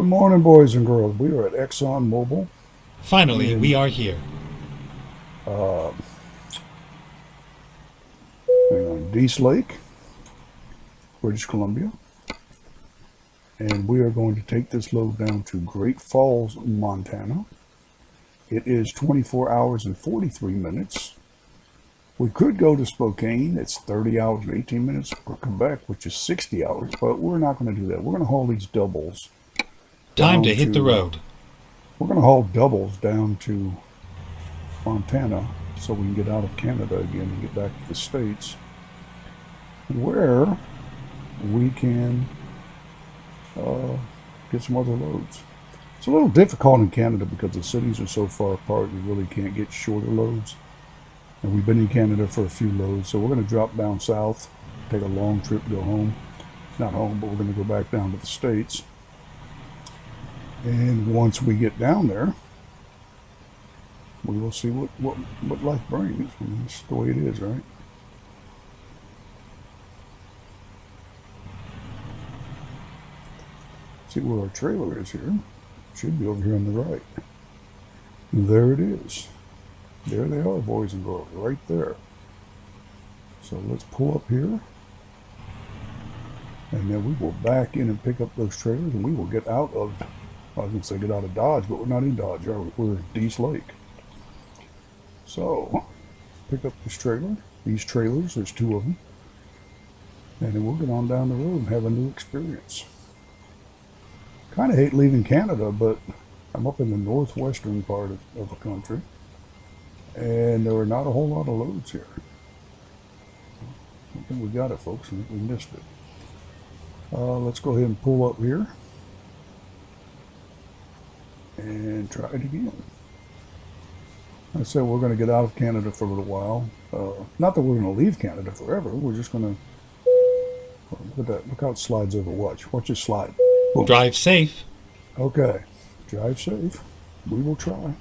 Good morning, boys and girls. We are at Exxon Mobil Finally, we in are here. uh, hang on, Dease Lake, British Columbia, and we are going to take this load down to Great Falls, Montana. It is 24 hours and 43 minutes. We could go to Spokane. It's 30 hours and 18 minutes, or Quebec, which is 60 hours, but we're not going to do that. We're going to haul these doubles Time down to hit the to, road. we're going to haul doubles down to Montana so we can get out of Canada again and get back to the States, where we can get some other loads. It's a little difficult in Canada because the cities are so far apart, you really can't get shorter loads. And we've been in Canada for a few loads, so we're going to drop down south, take a long trip, go home. Not home, but we're going to go back down to the States. And once we get down there, we will see what life brings. I mean, it's the way it is, right? See where our trailer is here. Should be over here on the right. There it is. There they are, boys and girls, right there. So let's pull up here. And then we will back in and pick up those trailers, and we will get out of, I was going to say get out of Dodge, but we're not in Dodge, are we? We're in Dease Lake. So, pick up this trailer, these trailers, there's two of them. And then we'll get on down the road and have a new experience. Kind of hate leaving Canada, but I'm up in the northwestern part of the country, and there are not a whole lot of loads here. I think we got it, folks. I think we missed it. Let's go ahead and pull up here and try it again. I said we're going to get out of Canada for a little while. Not that we're going to leave Canada forever. We're just going to look at that. Look how it slides over. Watch it slide. Boom. Drive safe. Okay, drive safe. We will try.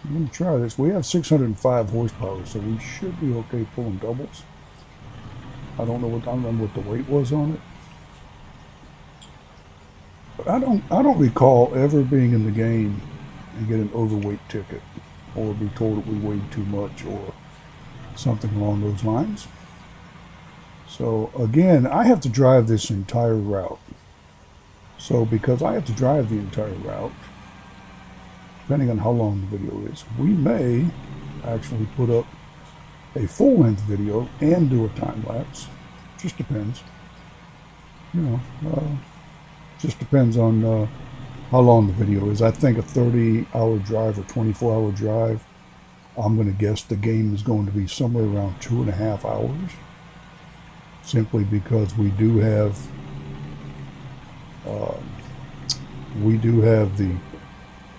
I'm going to try this. We have 605 horsepower, so we should be okay pulling doubles. I don't remember what the weight was on it. But I don't recall ever being in the game and get an overweight ticket or be told that we weighed too much or something along those lines. So again, I have to drive this entire route. So because I have to drive the entire route, depending on how long the video is, we may actually put up a full-length video and do a time lapse. Just depends. You know, just depends on how long the video is. I think a 30-hour drive or 24-hour drive, I'm going to guess the game is going to be somewhere around 2.5 hours. Simply because we do have the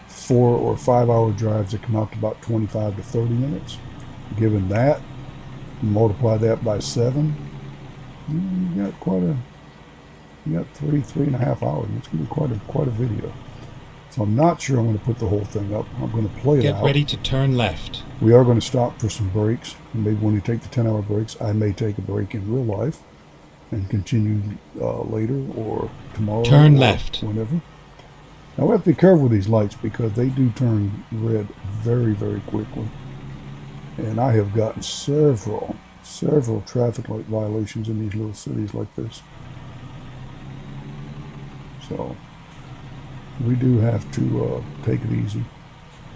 4 or 5 hour drives that come out to about 25 to 30 minutes. Given that, multiply that by 7, you got 3.5 hours. It's going to be quite a video. So I'm not sure I'm going to put the whole thing up. I'm going to play it out. Get ready to turn left. We are going to stop for some breaks. Maybe when we take the 10-hour breaks, I may take a break in real life and continue later or tomorrow. Turn or left. Whenever. Now we have to be careful with these lights because they do turn red very, very quickly. And I have gotten several traffic light violations in these little cities like this. So we do have to take it easy.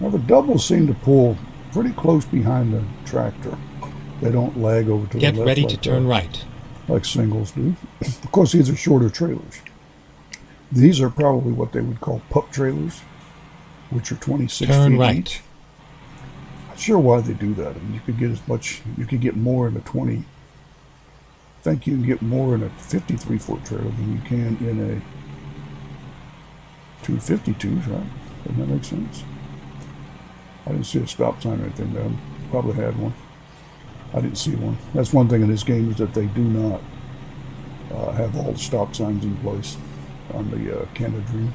Now the doubles seem to pull pretty close behind the tractor. They don't lag over to the left. Get ready like to turn right. Like singles do. Of course, these are shorter trailers. These are probably what they would call pup trailers, which are 26 Turn feet right. each. Not sure why they do that. I mean, you could get more in a 20. I think you can get more in a 53-foot trailer than you can in a 252s, right? Doesn't that make sense? I didn't see a stop sign or anything there. Probably had one. I didn't see one. That's one thing in this game is that they do not have all the stop signs in place on the Canada Dream.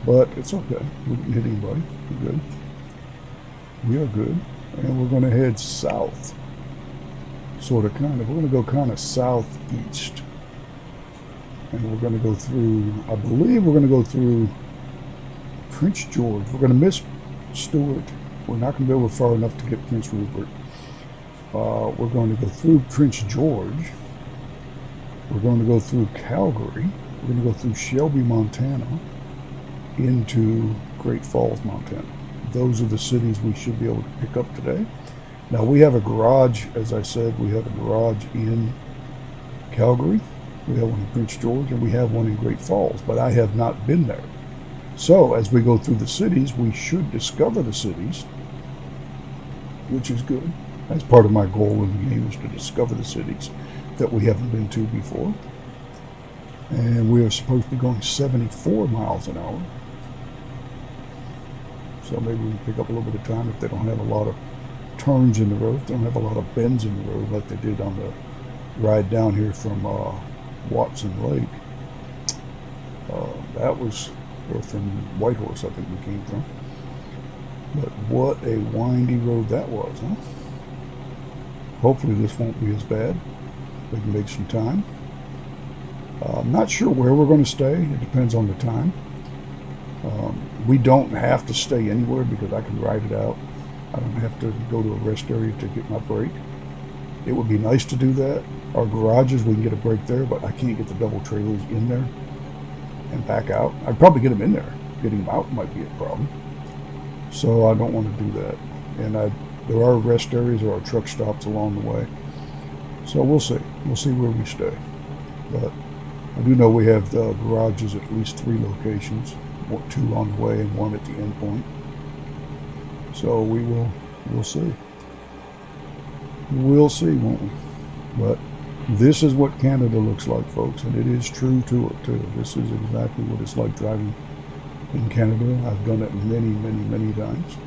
But it's okay. We didn't hit anybody. We're good. We are good. And we're going to head south. we're going to go kind of southeast. And we're going to go through, I believe we're going to go through Prince George. We're going to miss Stewart. We're not going to be able to far enough to get Prince Rupert. We're going to go through Prince George. We're going to go through Calgary. We're going to go through Shelby, Montana, into Great Falls, Montana. Those are the cities we should be able to pick up today. Now we have a garage, as I said, we have a garage in Calgary. We have one in Prince George, and we have one in Great Falls, but I have not been there. So as we go through the cities, we should discover the cities, which is good. That's part of my goal in the game, is to discover the cities that we haven't been to before. And we are supposed to be going 74 miles an hour. So maybe we can pick up a little bit of time if they don't have a lot of turns in the road. They don't have a lot of bends in the road like they did on the ride down here from Watson Lake. That was from Whitehorse, I think we came from. But what a windy road that was, huh? Hopefully this won't be as bad. We can make some time. I'm not sure where we're going to stay. It depends on the time. We don't have to stay anywhere because I can ride it out. I don't have to go to a rest area to get my break. It would be nice to do that. Our garages, we can get a break there, but I can't get the double trailers in there and back out. I'd probably get them in there. Getting them out might be a problem. So I don't want to do that. And there are rest areas, there are truck stops along the way. So we'll see. We'll see where we stay. But I do know we have the garages at least 3 locations, 2 on the way and 1 at the end point. So we'll see. We'll see, won't we? But this is what Canada looks like, folks, and it is true to it too. This is exactly what it's like driving in Canada. I've done it many, many, many times.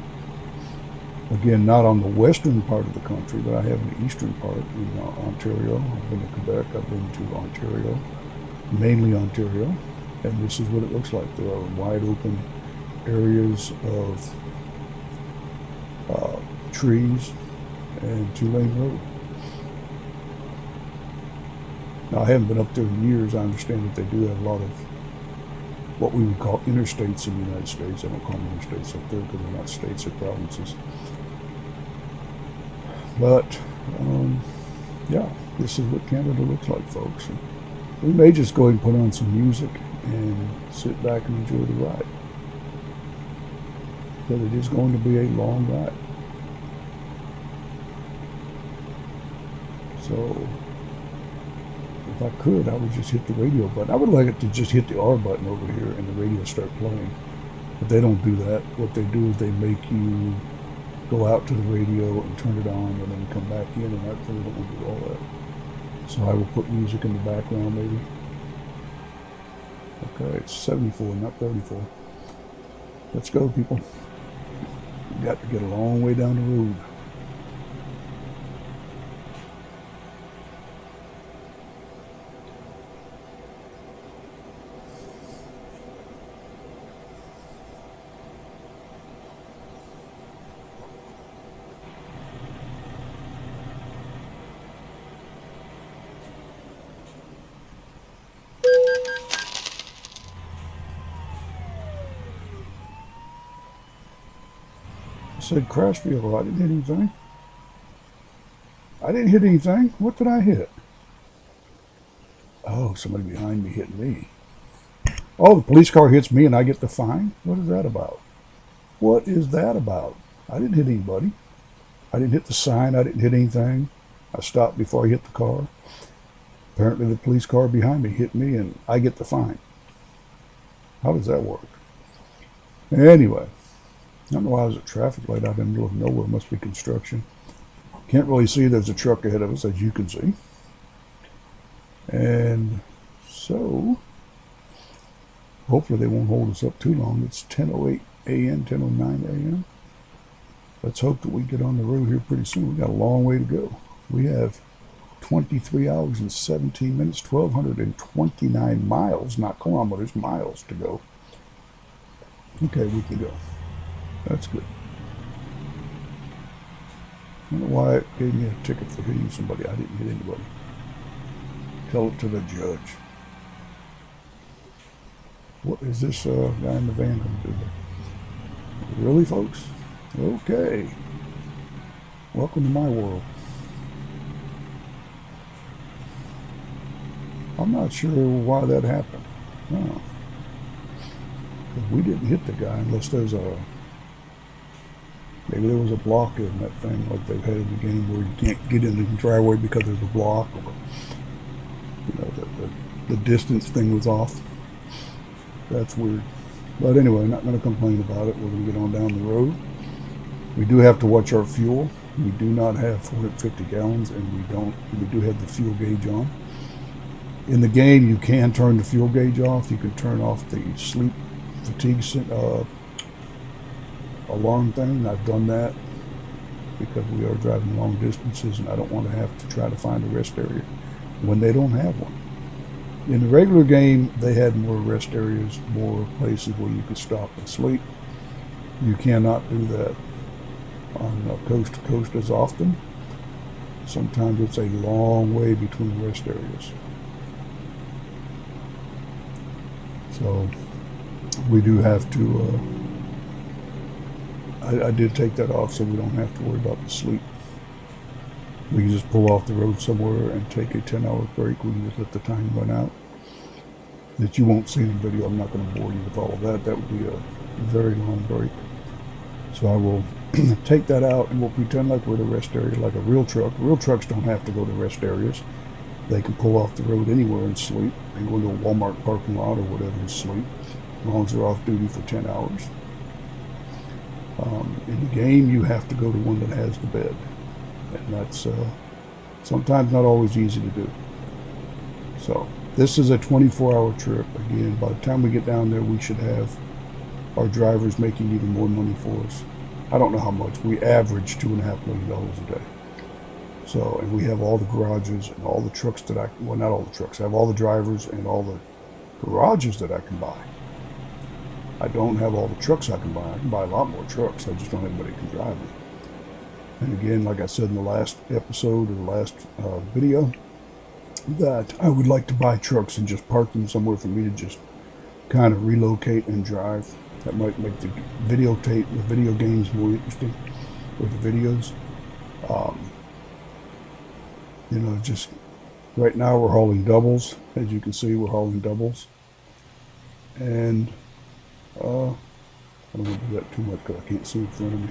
Again, not on the western part of the country, but I have an eastern part in Ontario. I've been to Quebec, I've been to Ontario, mainly Ontario, and this is what it looks like. There are wide open areas of trees and 2-lane road. Now, I haven't been up there in years. I understand that they do have a lot of what we would call interstates in the United States. I don't call them interstates up there because they're not states, they're provinces. But, yeah, this is what Canada looks like, folks. And we may just go ahead and put on some music and sit back and enjoy the ride. But it is going to be a long ride. So, if I could, I would just hit the radio button. I would like it to just hit the R button over here and the radio start playing. But they don't do that. What they do is they make you go out to the radio and turn it on and then come back in, and I really don't want to do all that. So I will put music in the background maybe. Okay, it's 74, not 34. Let's go, people. We've got to get a long way down the road. Said crash vehicle. I didn't hit anything. I didn't hit anything. What did I hit? Oh, somebody behind me hit me. Oh, the police car hits me and I get the fine? What is that about? What is that about? I didn't hit anybody. I didn't hit the sign. I didn't hit anything. I stopped before I hit the car. Apparently the police car behind me hit me and I get the fine. How does that work? Anyway. I don't know why there's a traffic light out in the middle of nowhere. It must be construction. Can't really see. There's a truck ahead of us, as you can see. And so, hopefully they won't hold us up too long. It's 10:08 a.m., 10:09 a.m. Let's hope that we get on the road here pretty soon. We've got a long way to go. We have 23 hours and 17 minutes, 1,229 miles, not kilometers, miles to go. Okay, we can go. That's good. I don't know why it gave me a ticket for hitting somebody. I didn't hit anybody. Tell it to the judge. What is this guy in the van going to do? Really, folks? Okay. Welcome to my world. I'm not sure why that happened. No. We didn't hit the guy unless there's maybe there was a block in that thing like they've had in the game where you can't get in the driveway because there's a block, or the distance thing was off. That's weird. But anyway, I'm not going to complain about it. We're going to get on down the road. We do have to watch our fuel. We do not have 450 gallons, and we do have the fuel gauge on. In the game, you can turn the fuel gauge off. You can turn off the sleep fatigue alarm thing. I've done that because we are driving long distances, and I don't want to have to try to find a rest area when they don't have one. In the regular game, they had more rest areas, more places where you could stop and sleep. You cannot do that on coast to coast as often. Sometimes it's a long way between rest areas. So we do have to, I did take that off so we don't have to worry about the sleep. We can just pull off the road somewhere and take a 10-hour break. We can just let the time run out. That you won't see in the video. I'm not going to bore you with all of that. That would be a very long break. So I will take that out and we'll pretend like we're at a rest area like a real truck. Real trucks don't have to go to rest areas. They can pull off the road anywhere and sleep and go into a Walmart parking lot or whatever and sleep, as long as they're off duty for 10 hours. In the game, you have to go to one that has the bed. And that's sometimes not always easy to do. So this is a 24-hour trip. Again, by the time we get down there, we should have our drivers making even more money for us. I don't know how much. We average $2.5 million a day. So, and we have all the garages and all the trucks that well, not all the trucks. I have all the drivers and all the garages that I can buy. I don't have all the trucks I can buy. I can buy a lot more trucks. I just don't have anybody who can drive them. And again, like I said in the last episode or the last video, that I would like to buy trucks and just park them somewhere for me to just kind of relocate and drive. That might make the video games more interesting, or the videos. Just right now we're hauling doubles. As you can see, we're hauling doubles. And I don't want to do that too much because I can't see in front of me.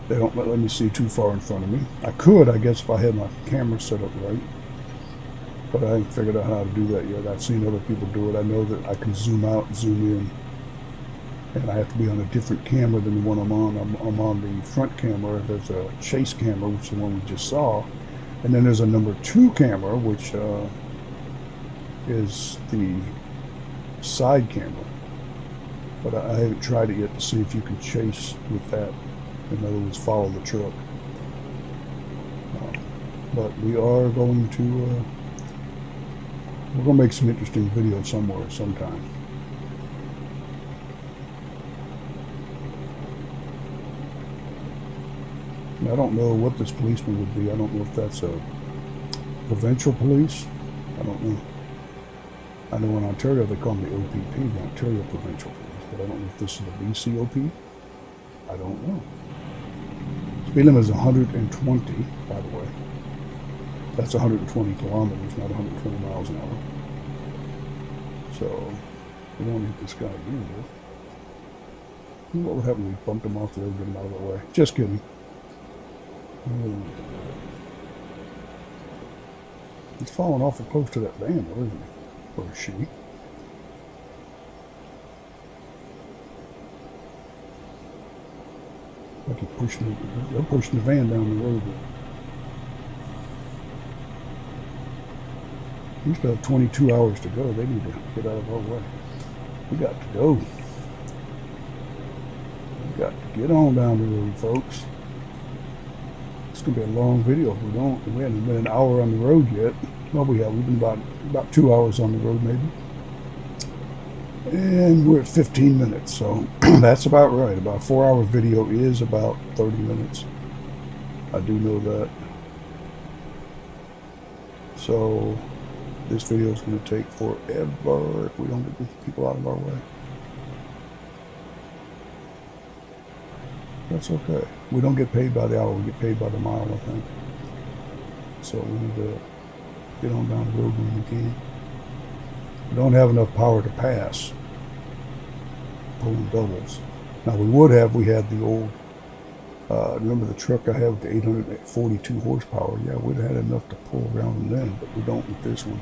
They don't let me see too far in front of me. I could, I guess, if I had my camera set up right. But I haven't figured out how to do that yet. I've seen other people do it. I know that I can zoom out and zoom in. And I have to be on a different camera than the one I'm on. I'm on the front camera. There's a chase camera, which is the one we just saw. And then there's a number 2 camera, which is the side camera. But I haven't tried it yet to see if you can chase with that. In other words, follow the truck. But we are going to, we're going to make some interesting videos somewhere, sometime. And I don't know what this policeman would be. I don't know if that's a provincial police. I don't know. I know in Ontario they call them the OPP, the Ontario Provincial Police, but I don't know if this is the BCOP. I don't know. Speed limit is 120, by the way. That's 120 kilometers, not 120 miles an hour. So, we don't hit this guy again, though. What would happen if we bumped him off the road and get him out of the way? Just kidding. He's falling awful close to that van, though, isn't he? Or she. Like they're pushing the van down the road. We still have 22 hours to go. They need to get out of our way. We got to go. We got to get on down the road, folks. It's going to be a long video if we don't. We haven't been an hour on the road yet. Well, we have. We've been about 2 hours on the road, maybe. And we're at 15 minutes, so that's about right. About a 4-hour video is about 30 minutes. I do know that. So this video is going to take forever if we don't get these people out of our way. That's okay. We don't get paid by the hour, we get paid by the mile, I think. So we need to get on down the road when we can. We don't have enough power to pass pulling doubles. Now we would have, we had the old, remember the truck I have, the 842 horsepower? Yeah, we'd have had enough to pull around them then, but we don't with this one.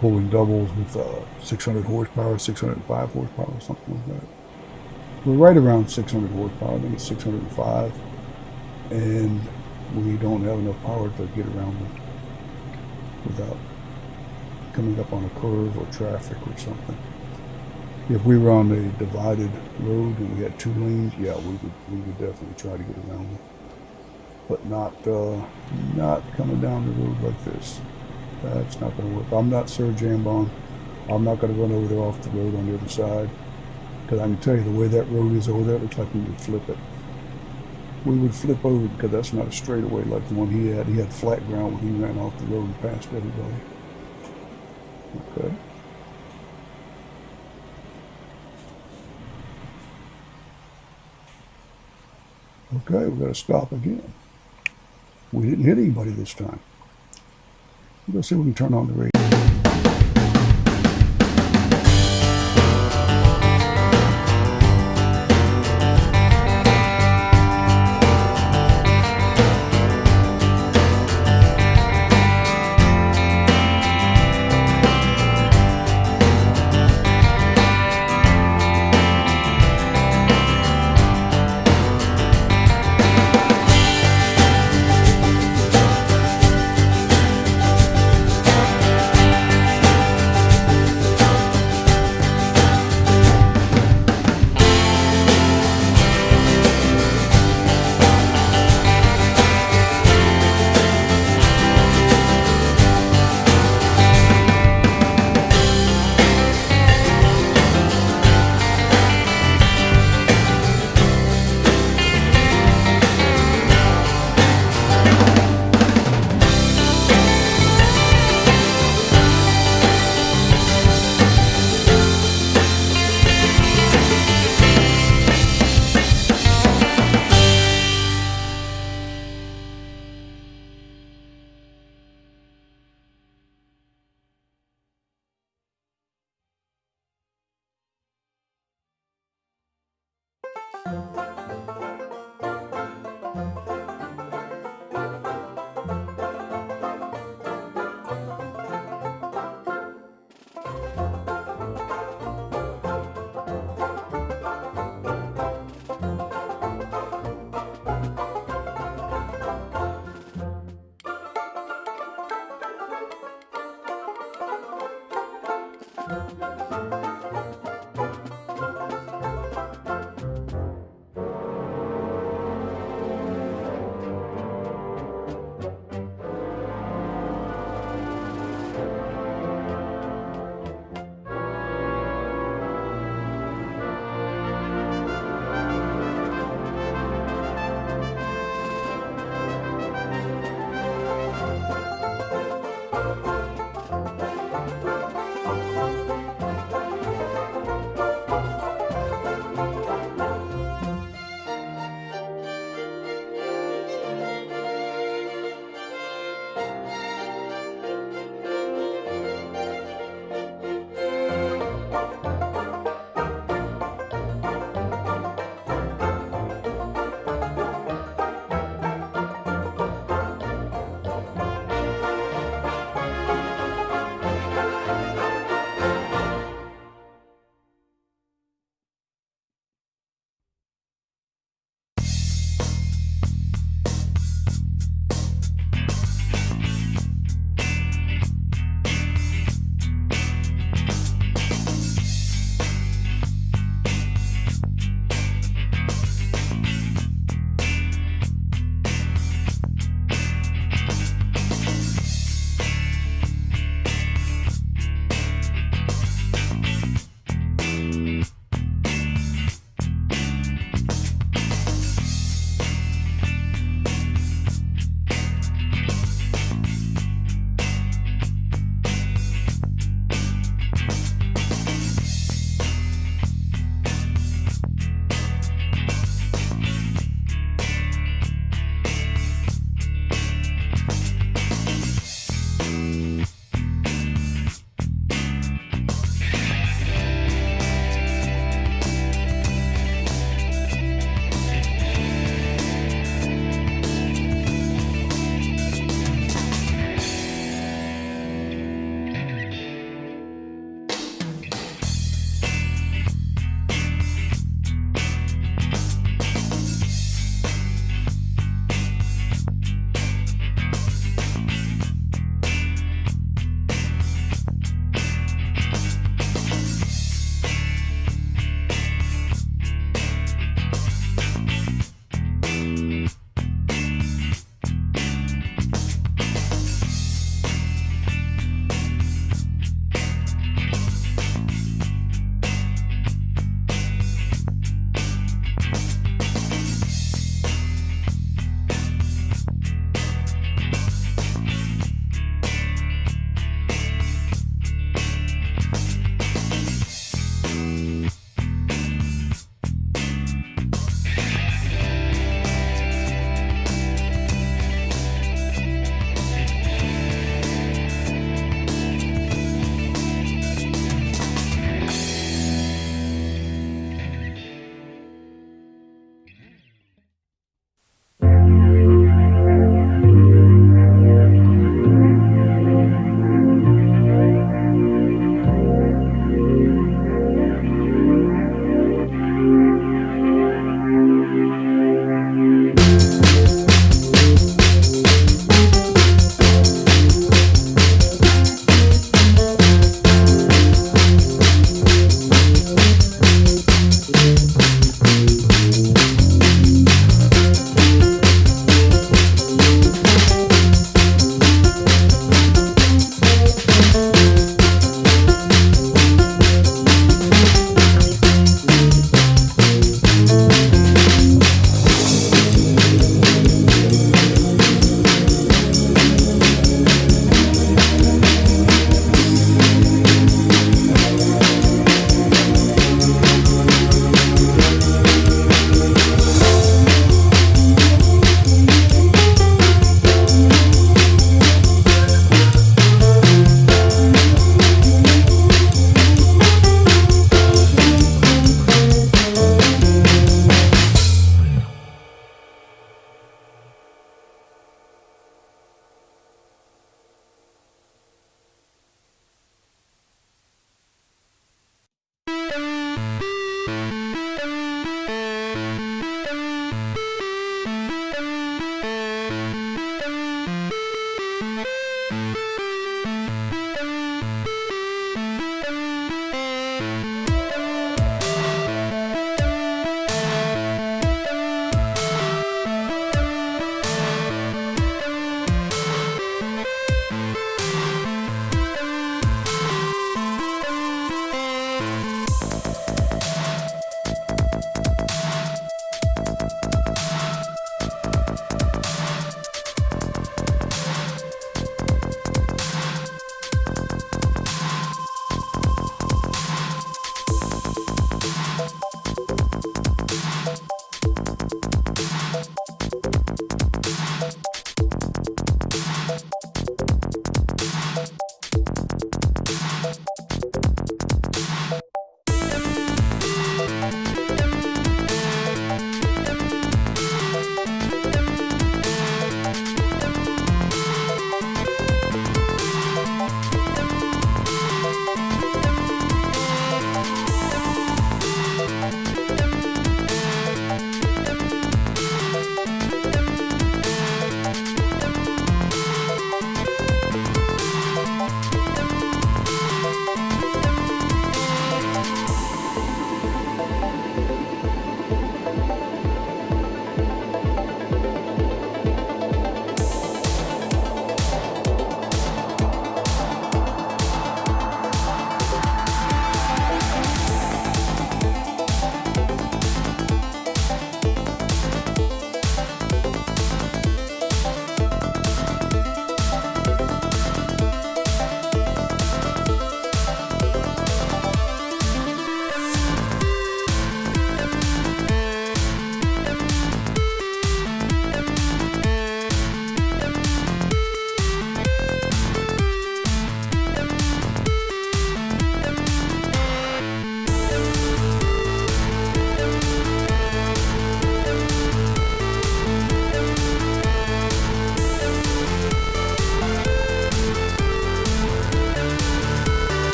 Pulling doubles with 600 horsepower, 605 horsepower, something like that. We're right around 600 horsepower, I think it's 605, and we don't have enough power to get around them without coming up on a curve or traffic or something. If we were on a divided road and we had 2 lanes, yeah, we would definitely try to get around them, but not coming down the road like this. That's not going to work. I'm not Sir Jambon. I'm not going to run over there off the road on the other side. Because I can tell you the way that road is over there, it looks like we would flip it. We would flip over because that's not a straightaway like the one he had. He had flat ground when he ran off the road and passed everybody. Okay. Okay, we got to stop again. We didn't hit anybody this time. Let's see if we can turn on the radio.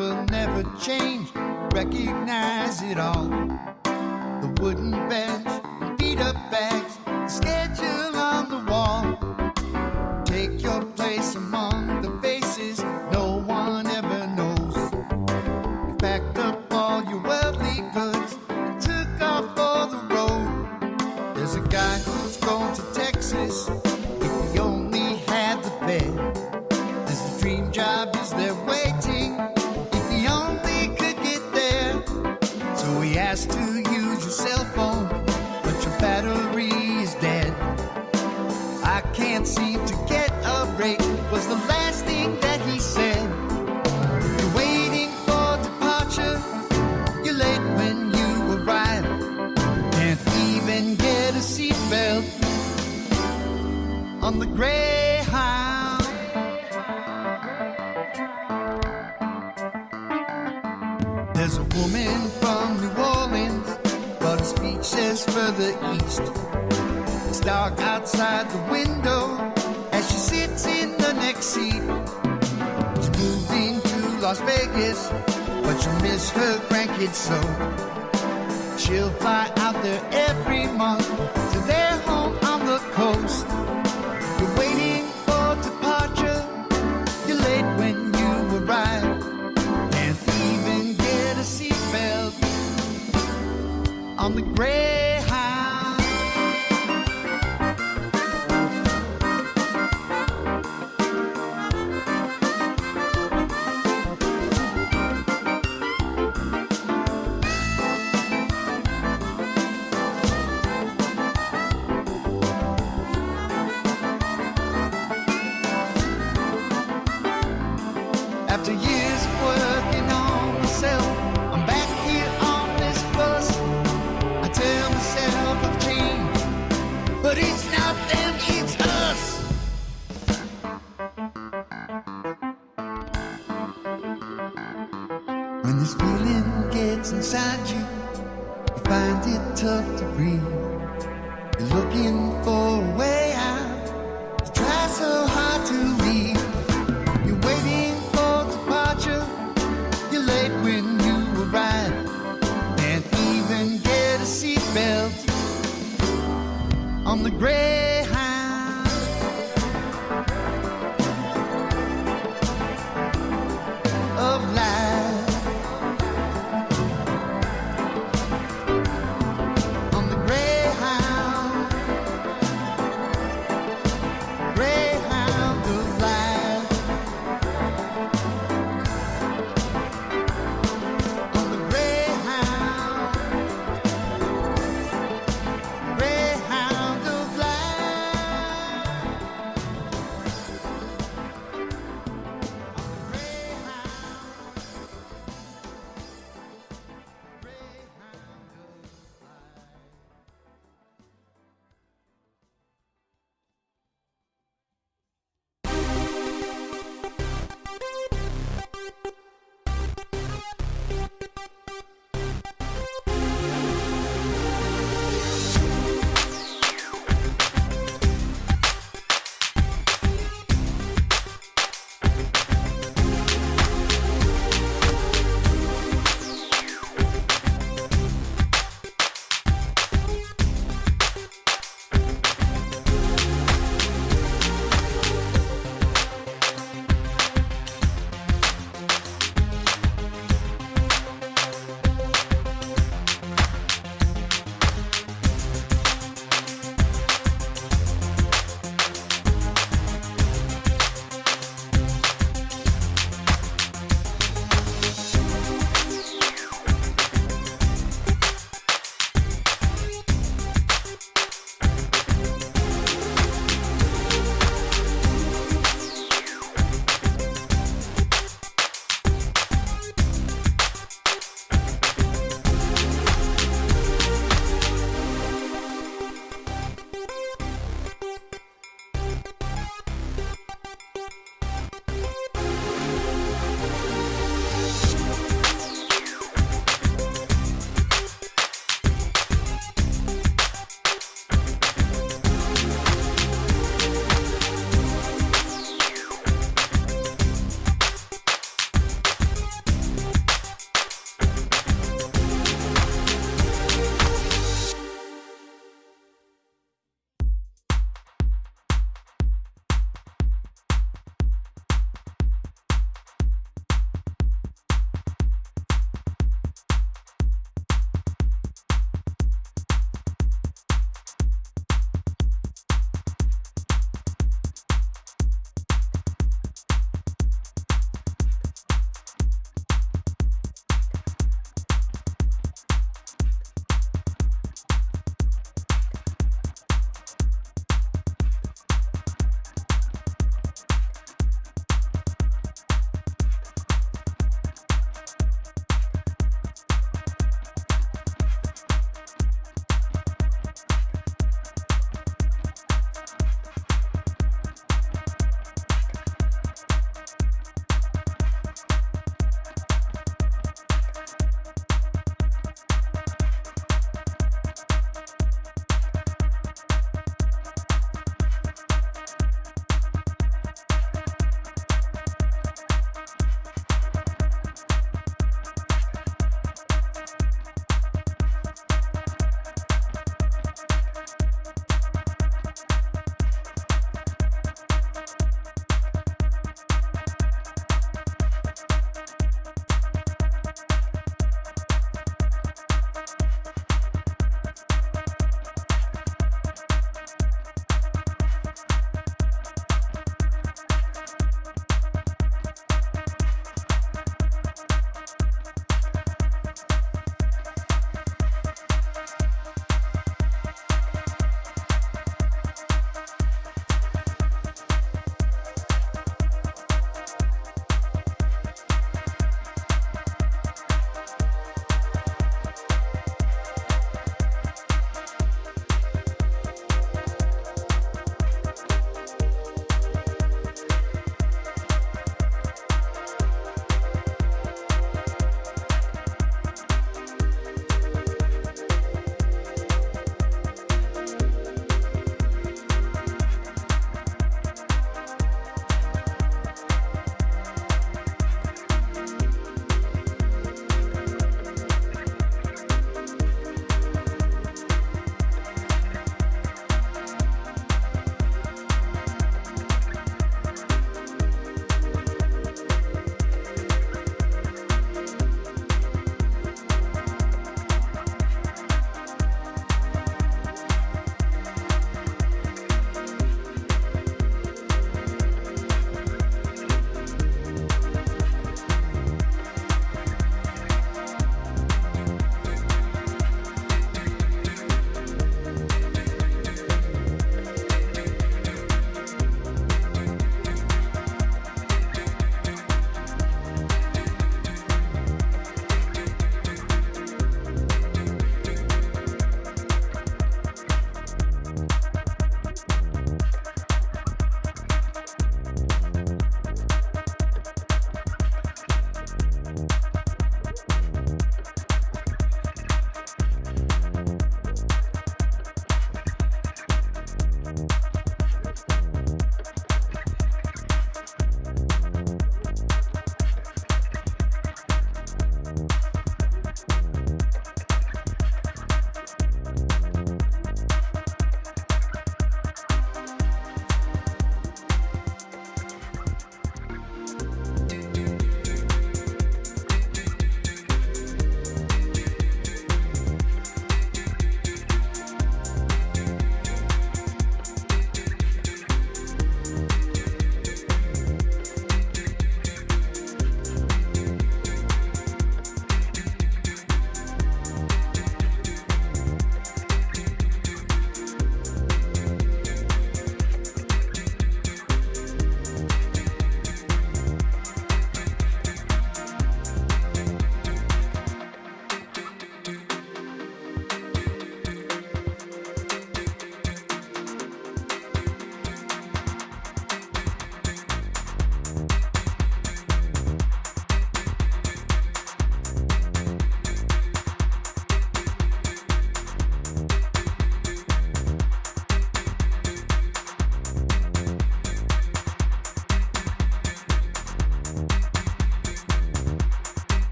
will never change. Recognize it all. The wooden bench, beat-up bags, the schedule on the wall. Take your place among the faces no one ever knows. You packed up all your worldly goods and took off for the road. There's a guy who's going to Texas if he only had the fare. There's a dream job is there waiting if he only could get there. So he has to use your cell phone, but your battery is dead. I can't seem to get a break was the last thing that he said. You're waiting for departure, you're late when you arrive. Can't even get a seatbelt on the Greyhound. There's a woman from New Orleans, but her speech says further east. It's dark outside the window as she sits in the next seat. She's moving to Las Vegas, but she'll miss her grandkids so. She'll fly out there every month to their home on the coast. You're waiting for departure, you're late when you arrive. Can't even get a seatbelt on the Greyhound. After years of working on myself, I'm back here on this bus. I tell myself I've changed, but it's not them, it's us. When this feeling gets inside you, you find it tough to breathe. You're looking for a way out, you try so hard to leave. You're waiting for departure, you're late when you arrive. Can't even get a seatbelt on the Greyhound. Of life, on the Greyhound, Greyhound of life. On the Greyhound, Greyhound of life.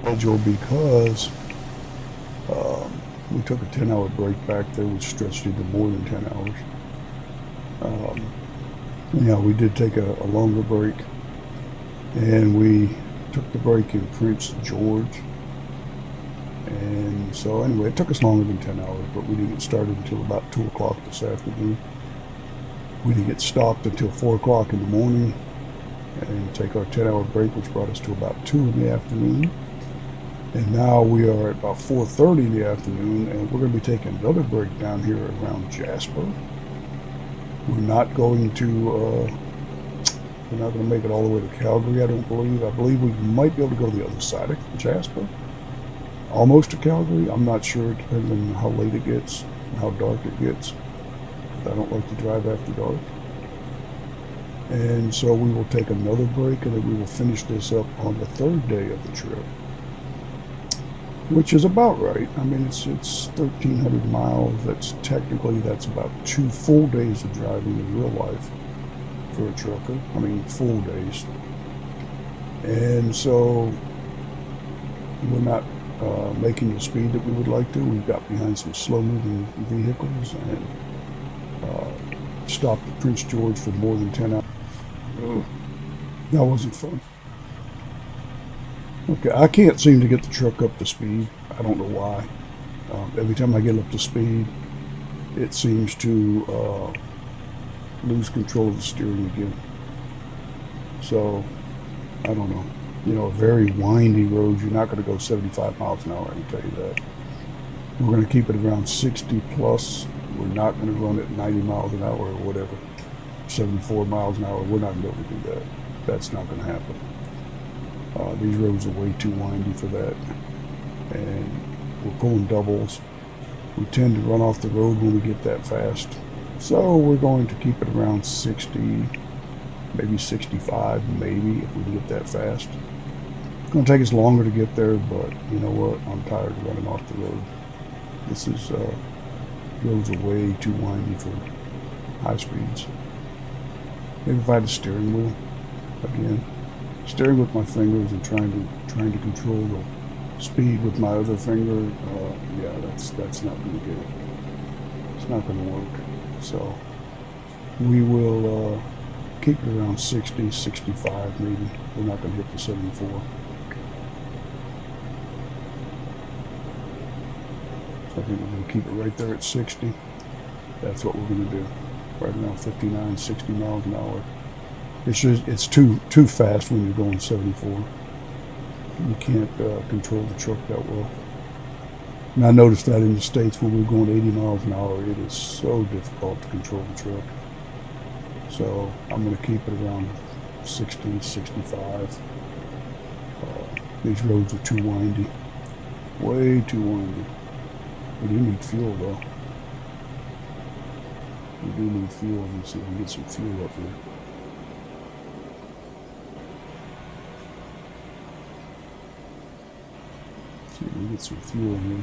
schedule because we took a 10-hour break back there, which stretched into more than 10 hours. Yeah, we did take a longer break, and we took the break in Prince George. And so anyway, it took us longer than 10 hours, but we didn't get started until about 2 o'clock this afternoon. We didn't get stopped until 4 o'clock in the morning and take our 10-hour break, which brought us to about 2 in the afternoon. And now we are at about 4:30 in the afternoon, and we're going to be taking another break down here around Jasper. We're not going to make it all the way to Calgary, I don't believe. I believe we might be able to go to the other side of Jasper. Almost to Calgary. I'm not sure. It depends on how late it gets and how dark it gets. I don't like to drive after dark. And so we will take another break, and then we will finish this up on the third day of the trip, which is about right. I mean, it's 1,300 miles. That's about 2 full days of driving in real life for a trucker. I mean, full days. And so we're not making the speed that we would like to. We got behind some slow-moving vehicles and stopped at Prince George for more than 10 hours. That wasn't fun. Okay, I can't seem to get the truck up to speed. I don't know why. Every time I get up to speed, it seems to lose control of the steering again. So, I don't know. You know, a very windy road, you're not going to go 75 miles an hour, I can tell you that. We're going to keep it around 60 plus. We're not going to run at 90 miles an hour or whatever. 74 miles an hour, we're not going to be able to do that. That's not going to happen. These roads are way too windy for that. And we're pulling doubles. We tend to run off the road when we get that fast. So we're going to keep it around 60, maybe 65, maybe, if we can get that fast. It's going to take us longer to get there, but you know what? I'm tired of running off the road. Roads are way too windy for high speeds. Maybe if I had a steering wheel, again, steering with my fingers and trying to control the speed with my other finger, yeah, that's not going to get it. It's not going to work. So we will keep it around 60, 65 maybe. We're not going to hit the 74. So I think we're going to keep it right there at 60. That's what we're going to do. Right around 59, 60 miles an hour. It's too fast when you're going 74. You can't control the truck that well. And I noticed that in the States when we're going 80 miles an hour, it is so difficult to control the truck. So I'm going to keep it around 60, 65. These roads are too windy. Way too windy. We do need fuel though. We do need fuel. Let me see if we can get some fuel up here. See if we can get some fuel here.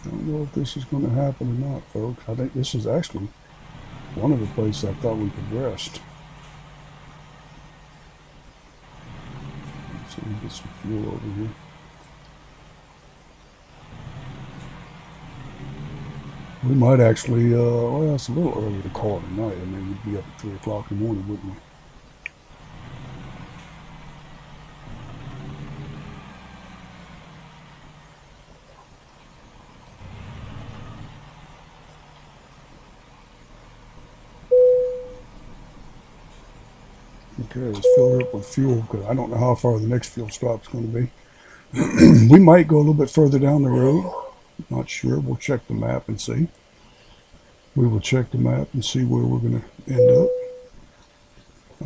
I don't know if this is going to happen or not, folks. I think this is actually one of the places I thought we could rest. So we get some fuel over here. We might actually, well, it's a little early to call it a night. I mean, we'd be up at 3 o'clock in the morning, wouldn't we? Okay, let's fill it up with fuel because I don't know how far the next fuel stop's going to be. We might go a little bit further down the road. Not sure. We'll check the map and see. We will check the map and see where we're going to end up.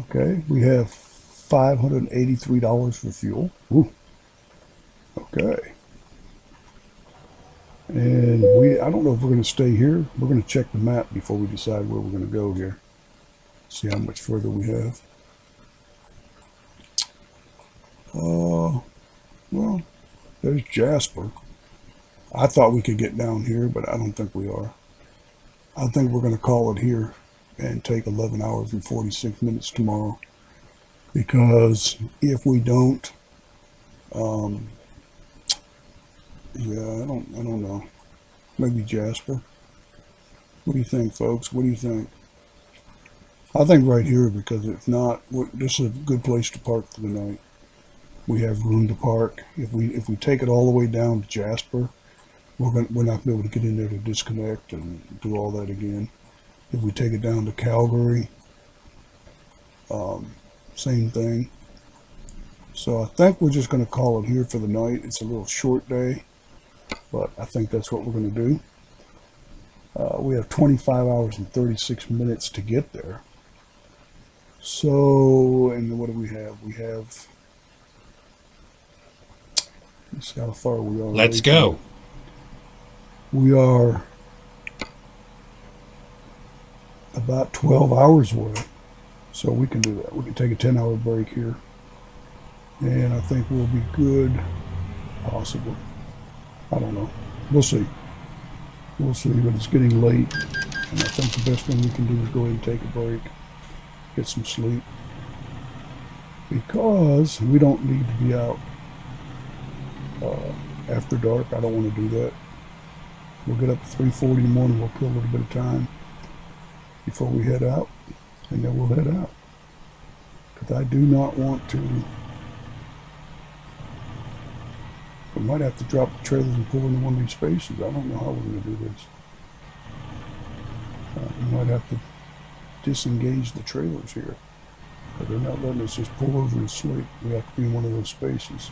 Okay, we have $583 for fuel. Ooh. Okay. And I don't know if we're going to stay here. We're going to check the map before we decide where we're going to go here. See how much further we have. Well, there's Jasper. I thought we could get down here, but I don't think we are. I think we're going to call it here and take 11 hours and 46 minutes tomorrow. Because if we don't, um, yeah, I don't know. Maybe Jasper. What do you think, folks? What do you think? I think right here, because if not, this is a good place to park for the night. We have room to park. If we take it all the way down to Jasper, we're not going to be able to get in there to disconnect and do all that again. If we take it down to Calgary, same thing. So I think we're just going to call it here for the night. It's a little short day, but I think that's what we're going to do. We have 25 hours and 36 minutes to get there. So, and what do we have? We have, let's see how far we are. Let's go. We are about 12 hours away. So we can do that. We can take a 10-hour break here. And I think we'll be good, possibly. I don't know. We'll see. We'll see, but it's getting late. And I think the best thing we can do is go ahead and take a break, get some sleep. Because we don't need to be out after dark. I don't want to do that. We'll get up at 3:40 in the morning. We'll kill a little bit of time before we head out. And then we'll head out. Because I do not want to. We might have to drop the trailers and pull into one of these spaces. I don't know how we're going to do this. We might have to disengage the trailers here. But they're not letting us just pull over and sleep. We have to be in one of those spaces.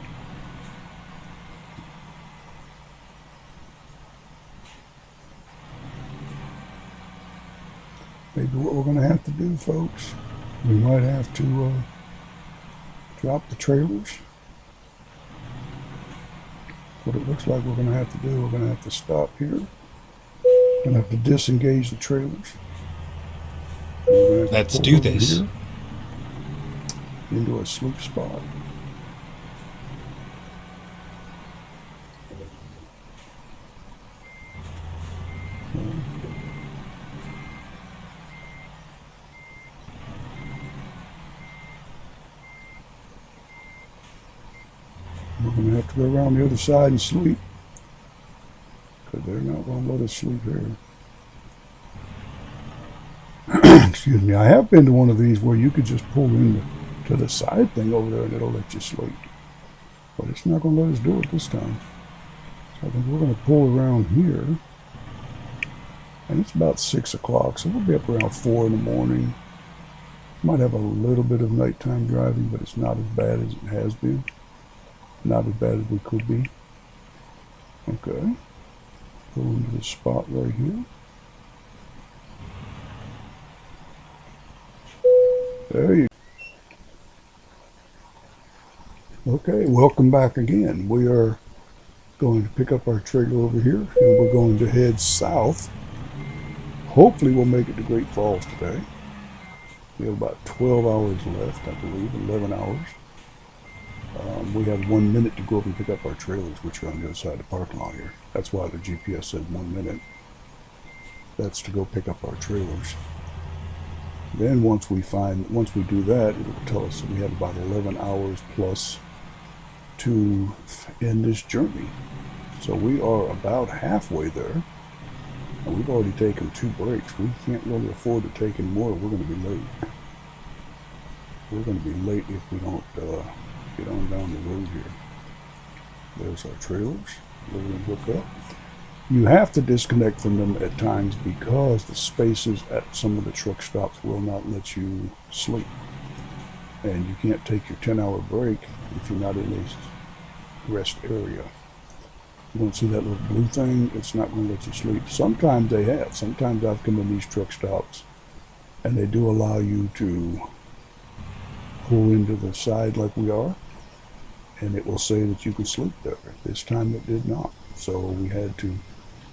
Maybe what we're going to have to do, folks, we might have to drop the trailers. What it looks like we're going to have to do, we're going to have to stop here. We're going to have to disengage the trailers. Let's do this. Into a sleep spot. We're going to have to go around the other side and sleep. Because they're not going to let us sleep here. Excuse me. I have been to one of these where you could just pull in to the side thing over there and it'll let you sleep. But it's not going to let us do it this time. So I think we're going to pull around here. And it's about 6 o'clock, so we'll be up around 4 in the morning. Might have a little bit of nighttime driving, but it's not as bad as it has been. Not as bad as we could be. Okay. Pull into this spot right here. There you go. Okay, welcome back again. We are going to pick up our trailer over here, and we're going to head south. Hopefully we'll make it to Great Falls today. We have about 12 hours left, I believe, 11 hours. We have 1 minute to go up and pick up our trailers, which are on the other side of the parking lot here. That's why the GPS said 1 minute. That's to go pick up our trailers. Then once we do that, it'll tell us that we have about 11 hours plus to end this journey. So we are about halfway there. And we've already taken 2 breaks. We can't really afford to take any more. We're going to be late. We're going to be late if we don't get on down the road here. There's our trailers. We're going to hook up. You have to disconnect from them at times because the spaces at some of the truck stops will not let you sleep. And you can't take your 10-hour break if you're not in a rest area. You don't see that little blue thing? It's not going to let you sleep. Sometimes they have. Sometimes I've come in these truck stops and they do allow you to pull into the side like we are, and it will say that you can sleep there. This time it did not. So we had to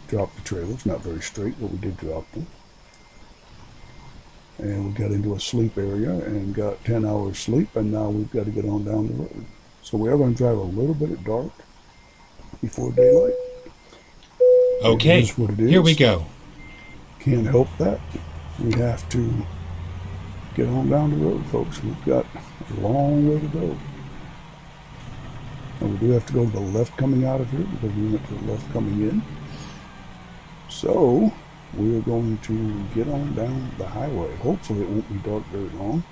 drop the trailers. Not very straight, but we did drop them. And we got into a sleep area and got 10 hours sleep, and now we've got to get on down the road. So we are going to drive a little bit at dark before daylight, Okay, It is what it is. here we go. Can't help that. We have to get on down the road, folks. We've got a long way to go. And we do have to go to the left coming out of here because we went to the left coming in. So we're going to get on down the highway. Hopefully it won't be dark very long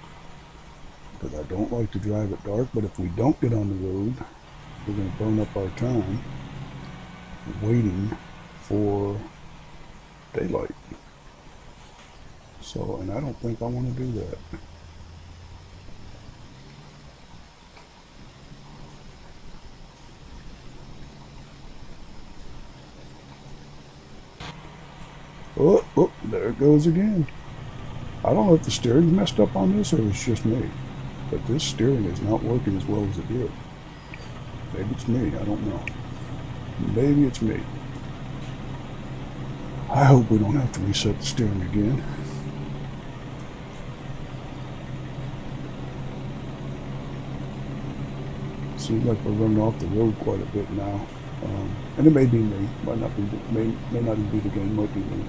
because I don't like to drive at dark. But if we don't get on the road, we're going to burn up our time waiting for daylight. So, and I don't think I want to do that. Oh, there it goes again. I don't know if the steering's messed up on this or it's just me, but this steering is not working as well as it did. Maybe it's me, I don't know. Maybe it's me. I hope we don't have to reset the steering again. Seems like we're running off the road quite a bit now. And it may be me, may not even be the game, might be me.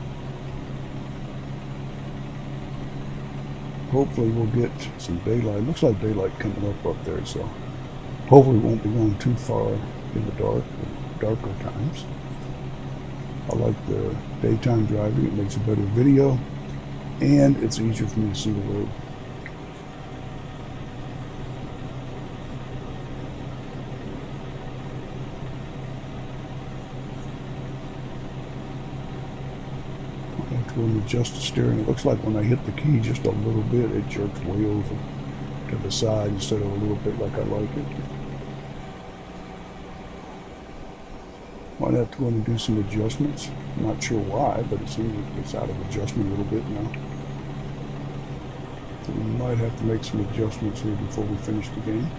Hopefully we'll get some daylight. Looks like daylight coming up there, so hopefully we won't be going too far in the dark, darker times. I like the daytime driving. It makes a better video, and it's easier for me to see the road. I have to go and adjust the steering. It looks like when I hit the key just a little bit, it jerks way over to the side instead of a little bit like I like it. Might have to go in and do some adjustments. I'm not sure why, but it seems like it's out of adjustment a little bit now. So we might have to make some adjustments here before we finish the game.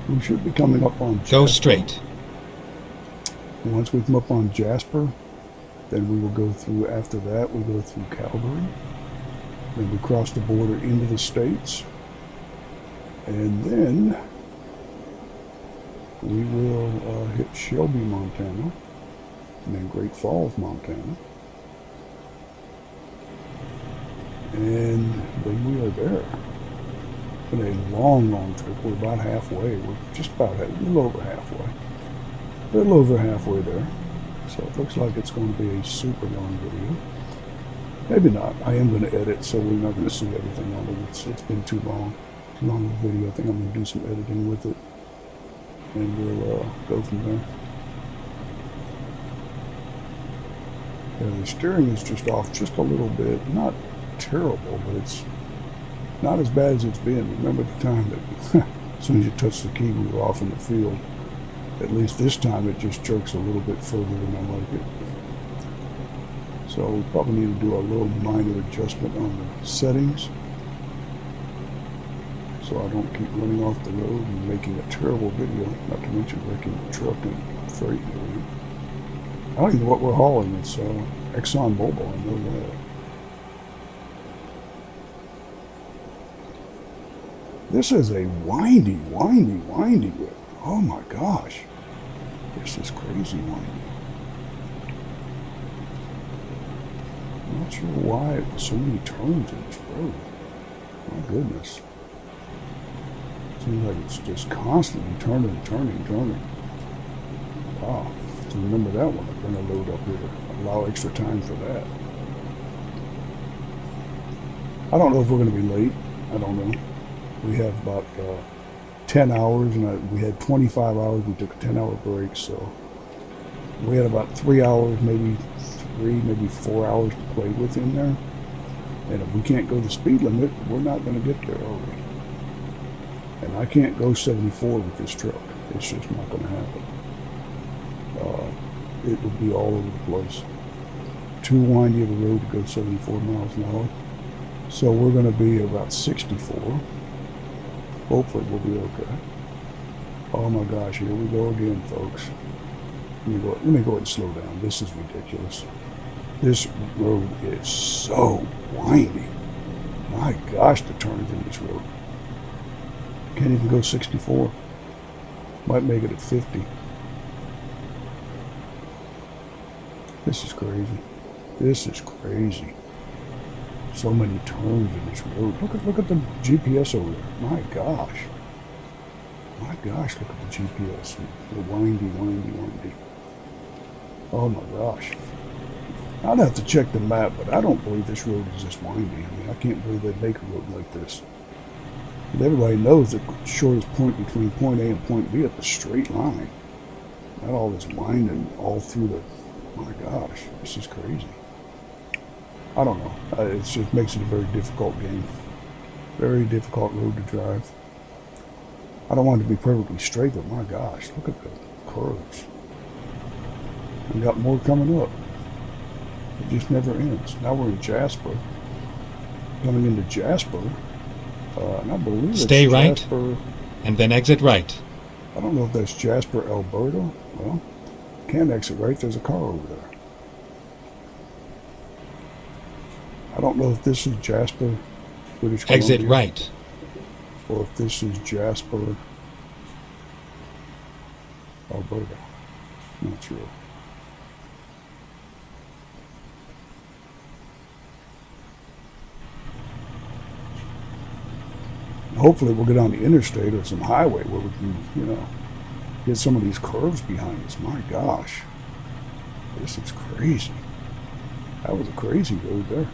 We should be coming up on Jasper. Go straight. Once we come up on Jasper, then we will go through, after that, we go through Calgary. Then we cross the border into the States. And then we will hit Shelby, Montana. And then Great Falls, Montana. And then we are there. It's been a long, long trip. We're about halfway. We're just about a little over halfway. A little over halfway there. So it looks like it's going to be a super long video. Maybe not. I am going to edit, so we're not going to see everything on it. It's been too long. Too long of a video. I think I'm going to do some editing with it. And we'll go from there. Yeah, the steering is just off just a little bit. Not terrible, but it's not as bad as it's been. Remember the time that as soon as you touch the key, we were off in the field. At least this time it just jerks a little bit further than I like it. So we probably need to do a little minor adjustment on the settings so I don't keep running off the road and making a terrible video, not to mention wrecking the truck and freight. I don't even know what we're hauling. It's Exxon Mobil, I know that. This is a windy whip. Oh my gosh. This is crazy windy. I'm not sure why it was so many turns in this road. My goodness. Seems like it's just constantly turning. Wow. So remember that one. I'm going to load up here to allow extra time for that. I don't know if we're going to be late. I don't know. We have about 10 hours, and we had 25 hours. We took a 10-hour break, so we had about 3 hours, maybe 4 hours to play with in there. And if we can't go the speed limit, we're not going to get there, are we? And I can't go 74 with this truck. It's just not going to happen. It would be all over the place. Too windy of a road to go 74 miles an hour. So we're going to be about 64. Hopefully we'll be okay. Oh my gosh, here we go again, folks. Let me go ahead and slow down. This is ridiculous. This road is so windy. My gosh, the turns in this road. Can't even go 64. Might make it at 50. This is crazy. This is crazy. So many turns in this road. Look at the GPS over there. My gosh. My gosh, look at the GPS. The windy, windy, windy. Oh my gosh. I'd have to check the map, but I don't believe this road is this windy. I mean, I can't believe they'd make a road like this. But everybody knows the shortest point between point A and point B is the straight line. Not all this winding all through the... My gosh, this is crazy. I don't know. It just makes it a very difficult game. Very difficult road to drive. I don't want it to be perfectly straight, but my gosh, look at the curves. We got more coming up. It just never ends. Now we're in Jasper. Coming into Jasper. And I believe it's Stay right, Jasper, and then exit right. I don't know if that's Jasper, Alberta. Well, can't exit right. There's a car over there. I don't know if this is Jasper, British Columbia. Exit right. Or if this is Jasper, Alberta. Not sure. Hopefully we'll get on the interstate or some highway where we can, get some of these curves behind us. My gosh. This is crazy. That was a crazy road there.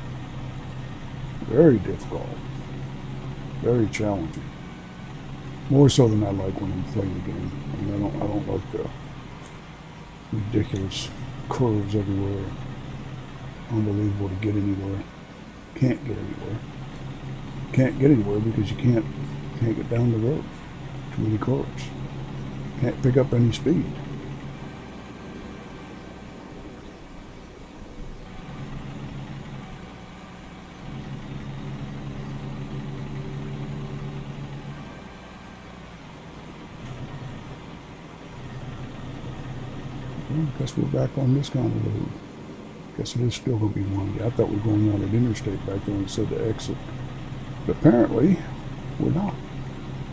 Very difficult. Very challenging. More so than I like when I'm playing the game. I mean, I don't like the ridiculous curves everywhere. Unbelievable to get anywhere. Can't get anywhere. Can't get anywhere because you can't get down the road. Too many curves. Can't pick up any speed. Well, I guess we're back on this kind of road. Guess it is still going to be windy. I thought we were going on an interstate back there and said to exit. But apparently, we're not.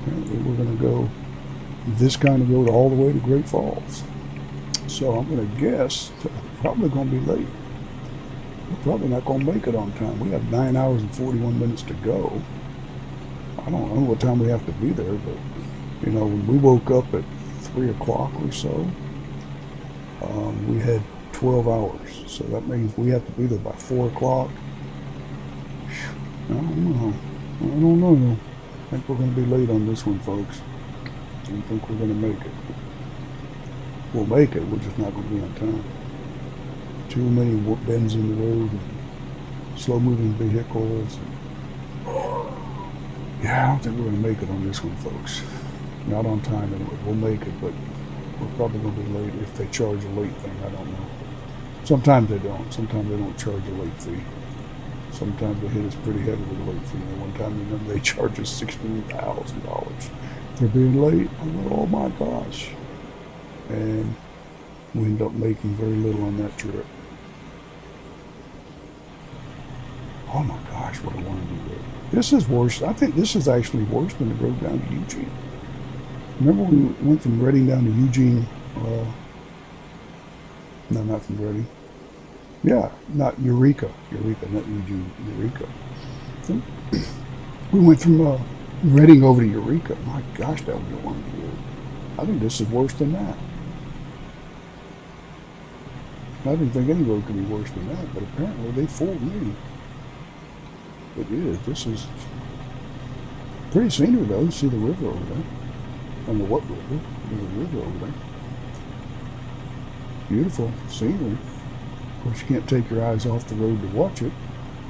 Apparently, we're going to go this kind of road all the way to Great Falls. So I'm going to guess that we're probably going to be late. We're probably not going to make it on time. We have 9 hours and 41 minutes to go. I don't know what time we have to be there, but, when we woke up at 3 o'clock or so, we had 12 hours. So that means we have to be there by 4 o'clock. I don't know. I think we're going to be late on this one, folks. I don't think we're going to make it. We'll make it, we're just not going to be on time. Too many bends in the road, and slow-moving vehicles. Yeah, I don't think we're going to make it on this one, folks. Not on time anyway. We'll make it, but we're probably going to be late if they charge a late thing. I don't know. Sometimes they don't. Sometimes they don't charge a late fee. Sometimes they hit us pretty heavy with a late fee. And one time, remember, they charged us $16,000 for being late. I went, oh my gosh. And we ended up making very little on that trip. Oh my gosh, what a windy road. This is worse. I think this is actually worse than the road down to Eugene. Remember when we went from Reading down to Eugene? No, not from Reading. Yeah, not Eureka. Eureka, not Eugene. Eureka. We went from Reading over to Eureka. My gosh, that was a windy road. I think this is worse than that. I didn't think any road could be worse than that, but apparently they fooled me. It is. This is pretty scenery, though. You see the river over there. I don't know what river. There's a river over there. Beautiful scenery. Of course, you can't take your eyes off the road to watch it.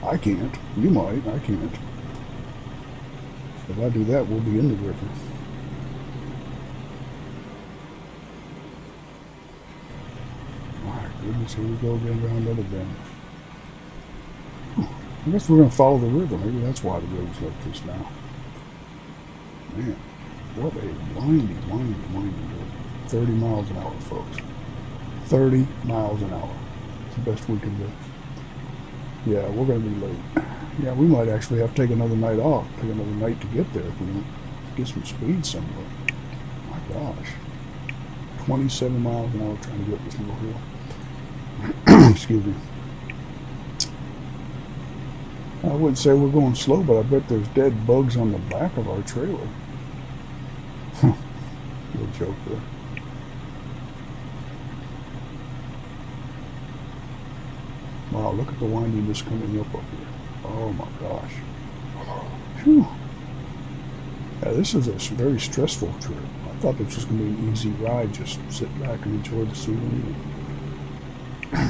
I can't. You might. I can't. If I do that, we'll be in the river. My goodness, here we go again around another bend. I guess we're going to follow the river. Maybe that's why the road's like this now. Man, What a windy road. 30 miles an hour, folks. 30 miles an hour. It's the best we can do. Yeah, we're going to be late. Yeah, we might actually have to take another night off. Take another night to get there if we don't get some speed somewhere. My gosh. 27 miles an hour trying to get up this little hill. Excuse me. I wouldn't say we're going slow, but I bet there's dead bugs on the back of our trailer. Little joke there. Wow, look at the windiness coming up here. Oh my gosh. Whew. Yeah, this is a very stressful trip. I thought this was going to be an easy ride, just sit back and enjoy the scenery.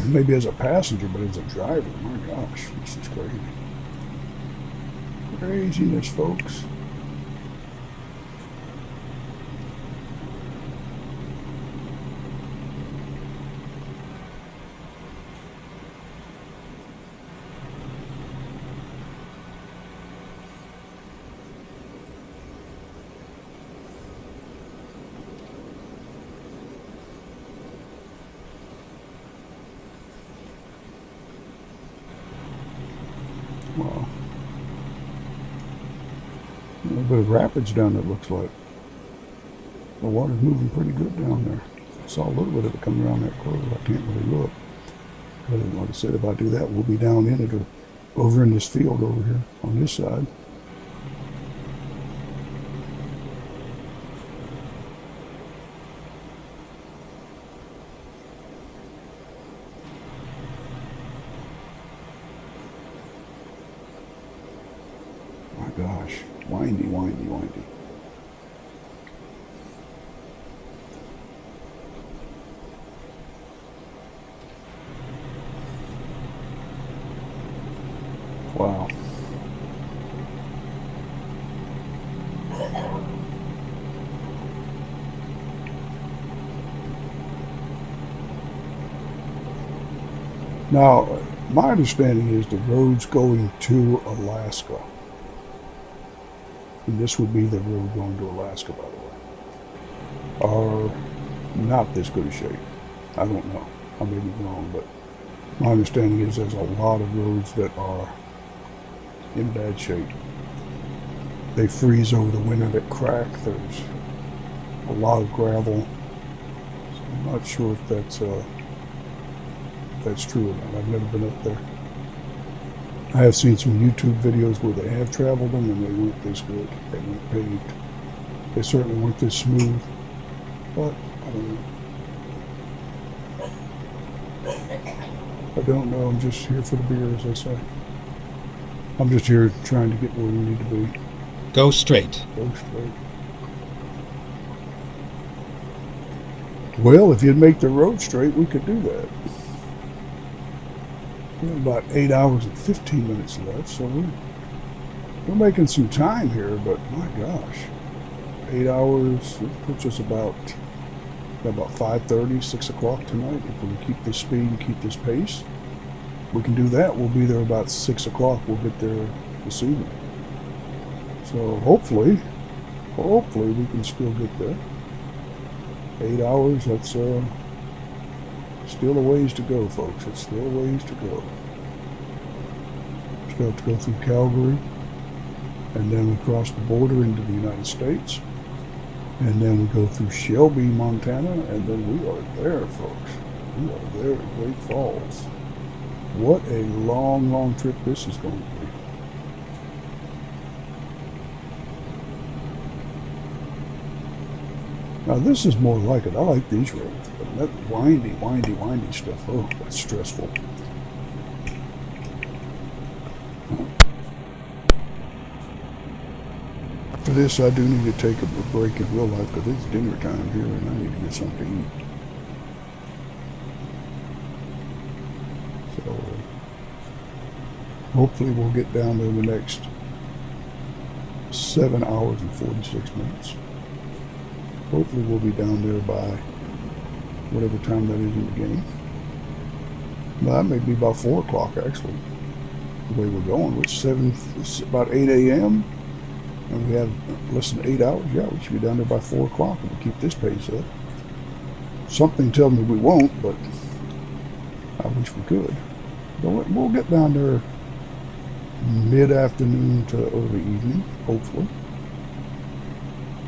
Maybe as a passenger, but as a driver, my gosh, this is crazy. Craziness, folks. Wow. A little bit of rapids down there, looks like. The water's moving pretty good down there. I saw a little bit of it coming around that curve. I can't really look. But like I said, if I do that, we'll be down in it or over in this field over here on this side. My gosh, windy. Wow. Now, my understanding is the roads going to Alaska. And this would be the road going to Alaska, by the way, are not this good a shape. I don't know. I may be wrong, but my understanding is there's a lot of roads that are in bad shape. They freeze over the winter, that crack. There's a lot of gravel. So I'm not sure if that's true or not. I've never been up there. I have seen some YouTube videos where they have traveled them and they weren't this good. They weren't paved. They certainly weren't this smooth. But I don't know. I don't know. I'm just here for the beer, as I say. I'm just here trying to get where we need to be. Go straight. Go straight. Well, if you'd make the road straight, we could do that. We have about 8 hours and 15 minutes left, so we're making some time here, but my gosh. 8 hours, it puts us about 5:30, 6 o'clock tonight. If we keep this speed and keep this pace, we can do that. We'll be there about 6 o'clock. We'll get there this evening. So hopefully we can still get there. 8 hours, that's still a ways to go, folks. It's still a ways to go. Still have to go through Calgary, and then we cross the border into the United States, and then we go through Shelby, Montana, and then we are there, folks. We are there at Great Falls. What a long trip this is going to be. Now this is more like it. I like these roads, but that windy stuff, oh, that's stressful. After this, I do need to take a break in real life because it's dinner time here and I need to get something to eat. So hopefully we'll get down there in the next 7 hours and 46 minutes. Hopefully we'll be down there by whatever time that is in the game. Well, that may be about 4 o'clock actually. The way we're going, it's about 8 a.m. and we have less than 8 hours, yeah, we should be down there by 4 o'clock if we keep this pace up. Something tells me we won't, but I wish we could. But we'll get down there mid-afternoon to early evening, hopefully.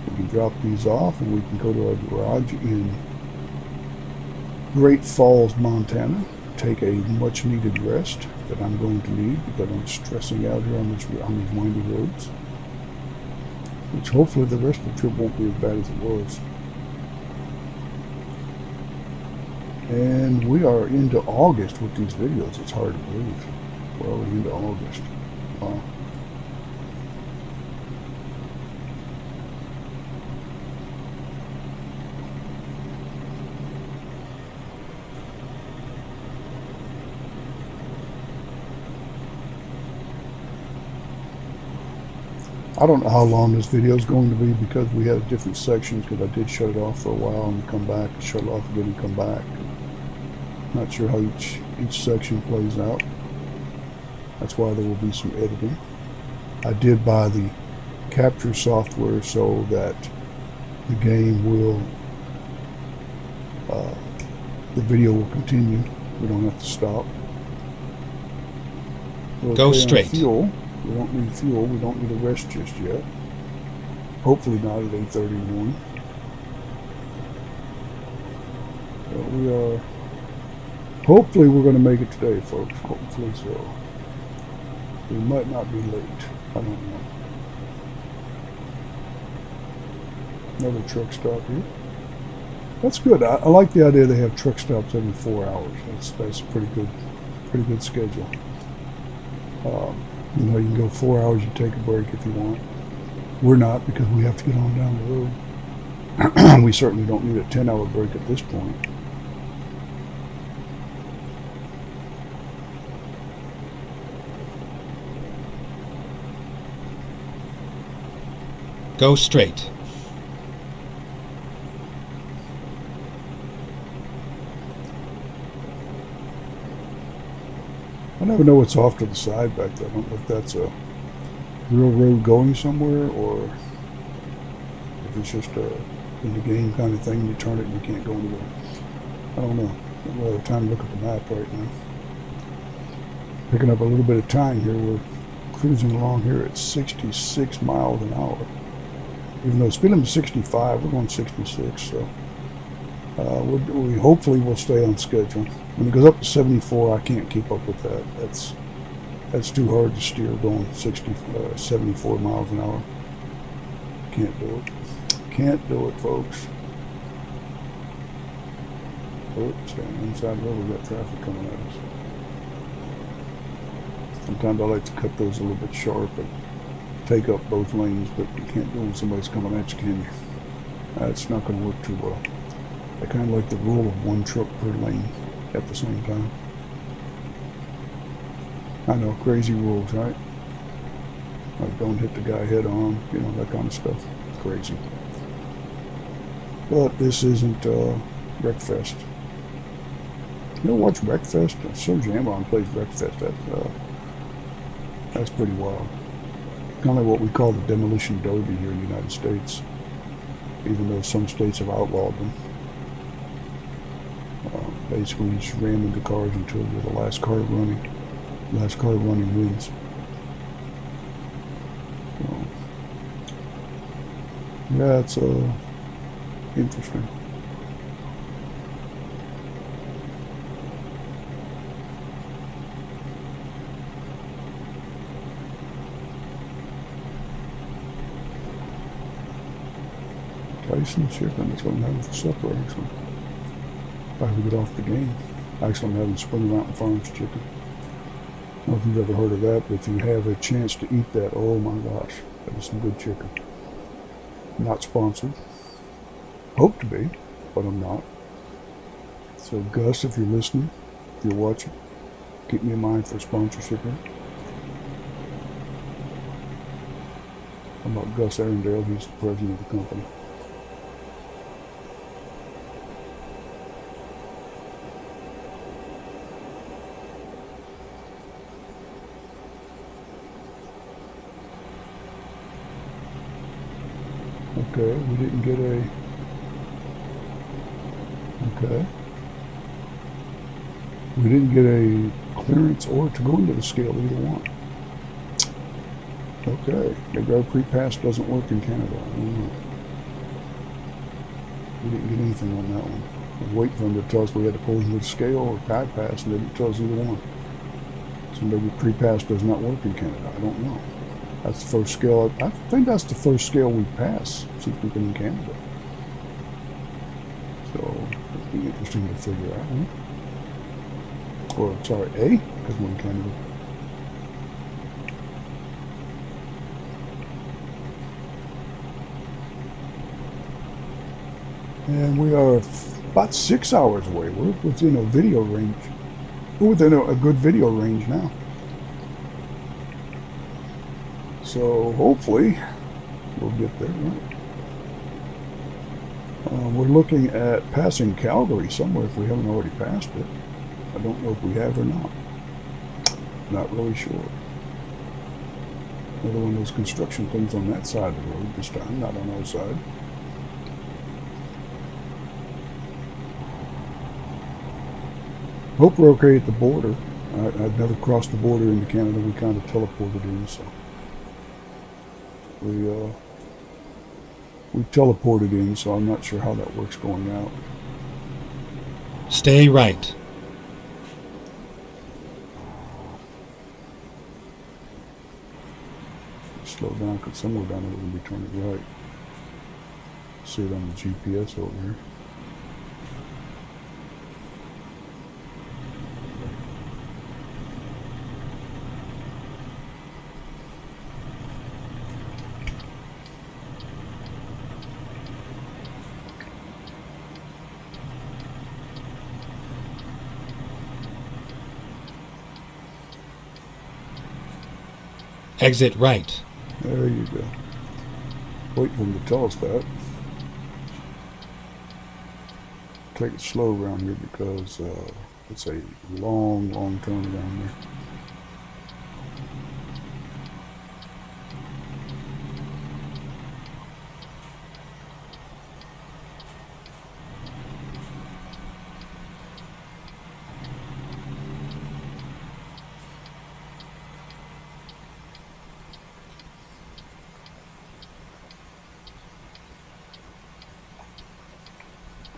We can drop these off and we can go to our garage in Great Falls, Montana. Take a much-needed rest that I'm going to need because I'm stressing out here on these windy roads. Which hopefully the rest of the trip won't be as bad as it was. And we are into August with these videos. It's hard to believe. We're already into August. Wow. I don't know how long this video is going to be because we have different sections, because I did shut it off for a while and come back and shut it off again and come back. Not sure how each section plays out. That's why there will be some editing. I did buy the capture software so that the game will, the video will continue. We don't have to stop. We'll Go stay on straight. Fuel. We don't need fuel. We don't need a rest just yet. Hopefully not at 8:30 in the morning. But we are. Hopefully we're going to make it today, folks. Hopefully so. We might not be late. I don't know. Another truck stop here. That's good. I like the idea they have truck stops every 4 hours. That's a pretty good schedule. You know, you can go 4 hours, you take a break if you want. We're not, because we have to get on down the road. We certainly don't need a 10-hour break at this point. Go straight. I never know what's off to the side back there. I don't know if that's a real road going somewhere or if it's just a in the game kind of thing. You turn it and you can't go anywhere. I don't know. I don't really have time to look at the map right now. Picking up a little bit of time here. We're cruising along here at 66 miles an hour. Even though speed limit is 65, we're going 66. So we hopefully will stay on schedule. When it goes up to 74, I can't keep up with that. That's too hard to steer going 74 miles an hour. Can't do it. Can't do it, folks. Oh, staying inside the road, we've got traffic coming at us. Sometimes I like to cut those a little bit sharp and take up both lanes, but you can't do it when somebody's coming at you, can you? That's not going to work too well. I kind of like the rule of one truck per lane at the same time. I know, crazy rules, right? Like don't hit the guy head on, you know, that kind of stuff. Crazy. But this isn't Wreckfest. You know, watch Wreckfest? Serge Ambon plays Wreckfest. That's pretty wild. Kind of what we call the demolition derby here in the United States, even though some states have outlawed them. Basically, you just ram into cars until you're the last car running. Last car running wins. So, yeah, it's interesting. Tyson chicken, that's what I'm having for supper, actually. If we get off the game. Actually, I'm having Spring Mountain Farms chicken. I don't know if you've ever heard of that, but if you have a chance to eat that, oh my gosh, that is some good chicken. Not sponsored. Hope to be, but I'm not. So Gus, if you're listening, if you're watching, keep me in mind for sponsorship here. How about Gus Arundel? He's the president of the company. Okay, we didn't get a... Okay. We didn't get a clearance or to go into the scale, either one. Okay, maybe our pre-pass doesn't work in Canada. I don't know. We didn't get anything on that one. I was waiting for them to tell us we had to pull into the scale or bypass, and they didn't tell us either one. So maybe pre-pass does not work in Canada. I don't know. That's the first scale. I think that's the first scale we've passed since we've been in Canada. So it'd be interesting to figure out. Or, sorry, A, because we're in Canada. And we are about 6 hours away. We're within a video range. We're within a good video range now. So hopefully we'll get there. Right? We're looking at passing Calgary somewhere if we haven't already passed it. I don't know if we have or not. Not really sure. Another one of those construction things on that side of the road this time, not on our side. Hope we're okay at the border. I've never crossed the border into Canada. We kind of teleported in, so we teleported in, so I'm not sure how that works going out. Stay right. Slow down, because somewhere down there we're going to be turning right. See it on the GPS over here. Exit right. There you go. Wait for them to tell us that. Take it slow around here because it's a long, long turn around there.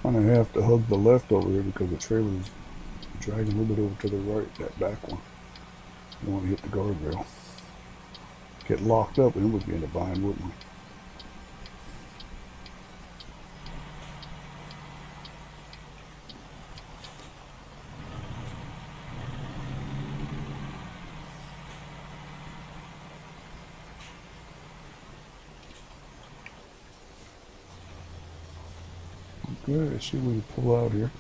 Kind of have to hug the left over here because the trailer is dragging a little bit over to the right, that back one. I don't want to hit the guardrail. Get locked up and then we'd be in a bind, wouldn't we? Okay, let's see if we can pull out here.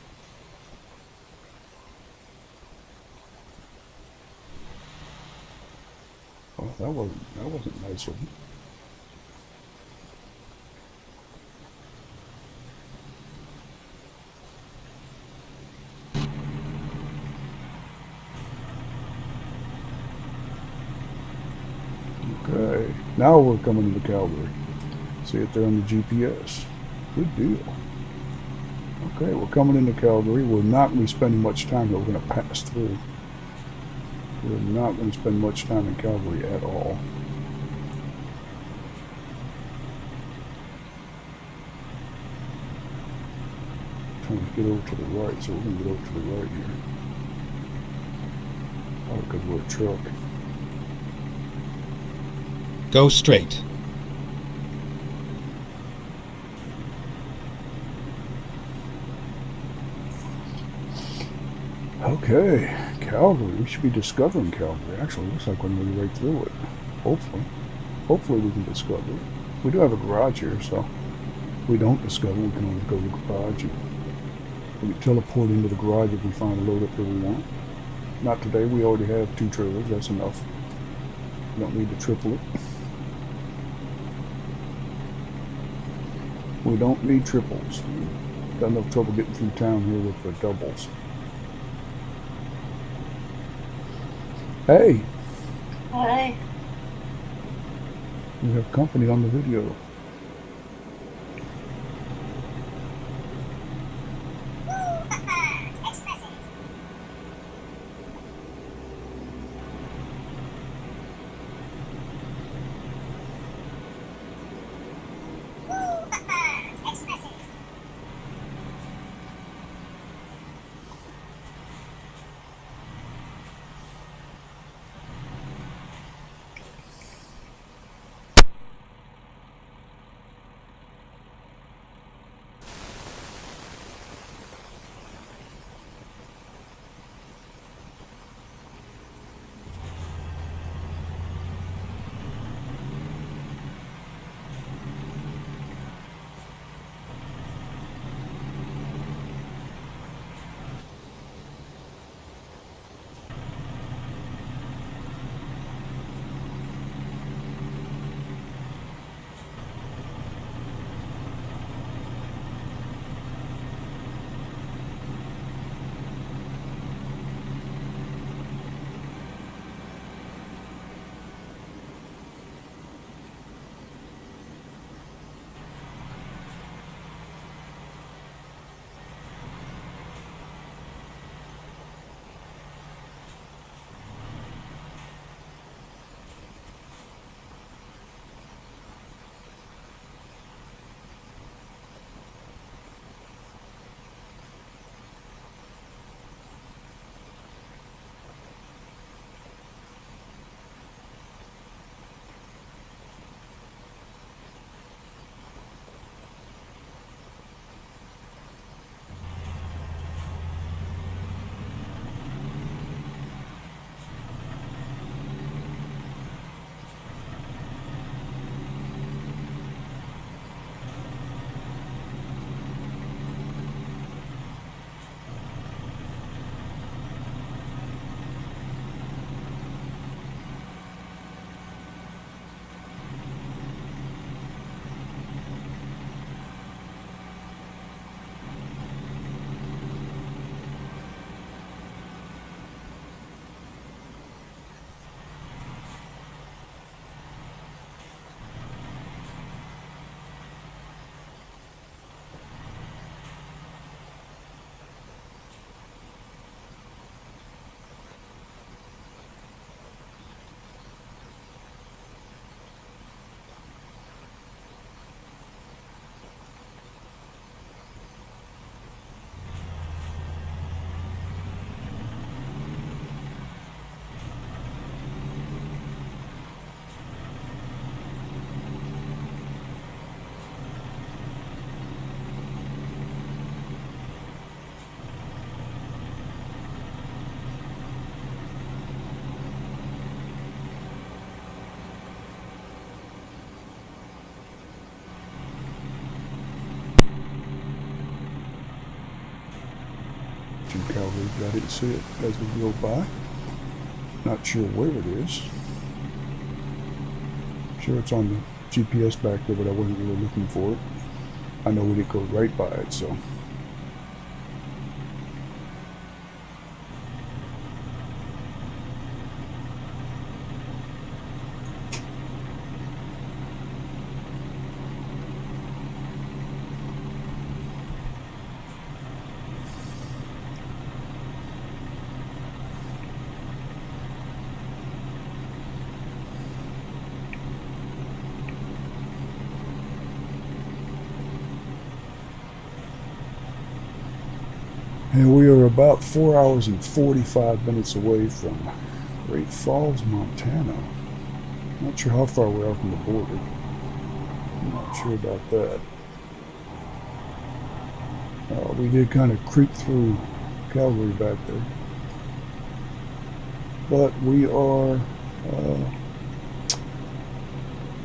Oh, that wasn't nice of him. Okay, now we're coming into Calgary. See it there on the GPS. Good deal. Okay, we're coming into Calgary. We're not going to be spending much time here. We're going to pass through. We're not going to spend much time in Calgary at all. Trying to get over to the right, so we're going to get over to the right here. Oh, because we're a truck. Go straight. Okay, Calgary. We should be discovering Calgary. Actually, it looks like we're going to be right through it. Hopefully. Hopefully we can discover it. We do have a garage here, so if we don't discover it, we can always go to the garage. We can teleport into the garage if we find a load up that we want. Not today. We already have 2 trailers. That's enough. We don't need to triple it. We don't need triples. Got enough trouble getting through town here with the doubles. Hey! Hi. You have company on the video. approaching Calgary, but I didn't see it as we drove by. Not sure where it is. Sure it's on the GPS back there, but I wasn't really looking for it. I know we didn't go right by it, so. And we are about 4 hours and 45 minutes away from Great Falls, Montana. Not sure how far we are from the border. I'm not sure about that. We did kind of creep through Calgary back there. But we are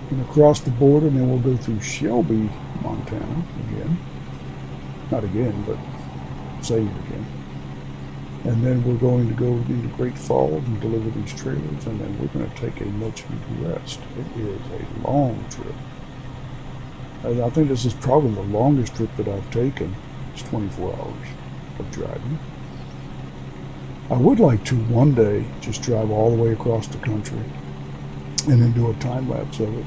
going to cross the border, and then we'll go through Shelby, Montana again. Not again, but saying it again. And then we're going to go into Great Falls and deliver these trailers, and then we're going to take a much-needed rest. It is a long trip. And I think this is probably the longest trip that I've taken. It's 24 hours of driving. I would like to one day just drive all the way across the country and then do a time lapse of it,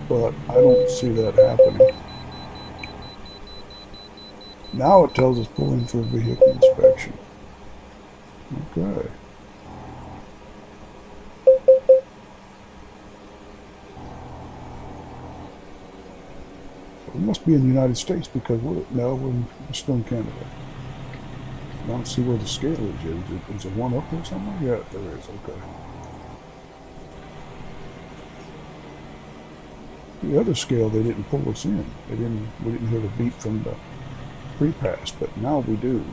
but I don't see that happening. Now it tells us pull in for a vehicle inspection. Okay. We must be in the United States because we're still in Canada. I don't see where the scale is. Is it one up there somewhere? Yeah, there is. Okay. The other scale, they didn't pull us in. We didn't hear the beep from the pre-pass, but now we do.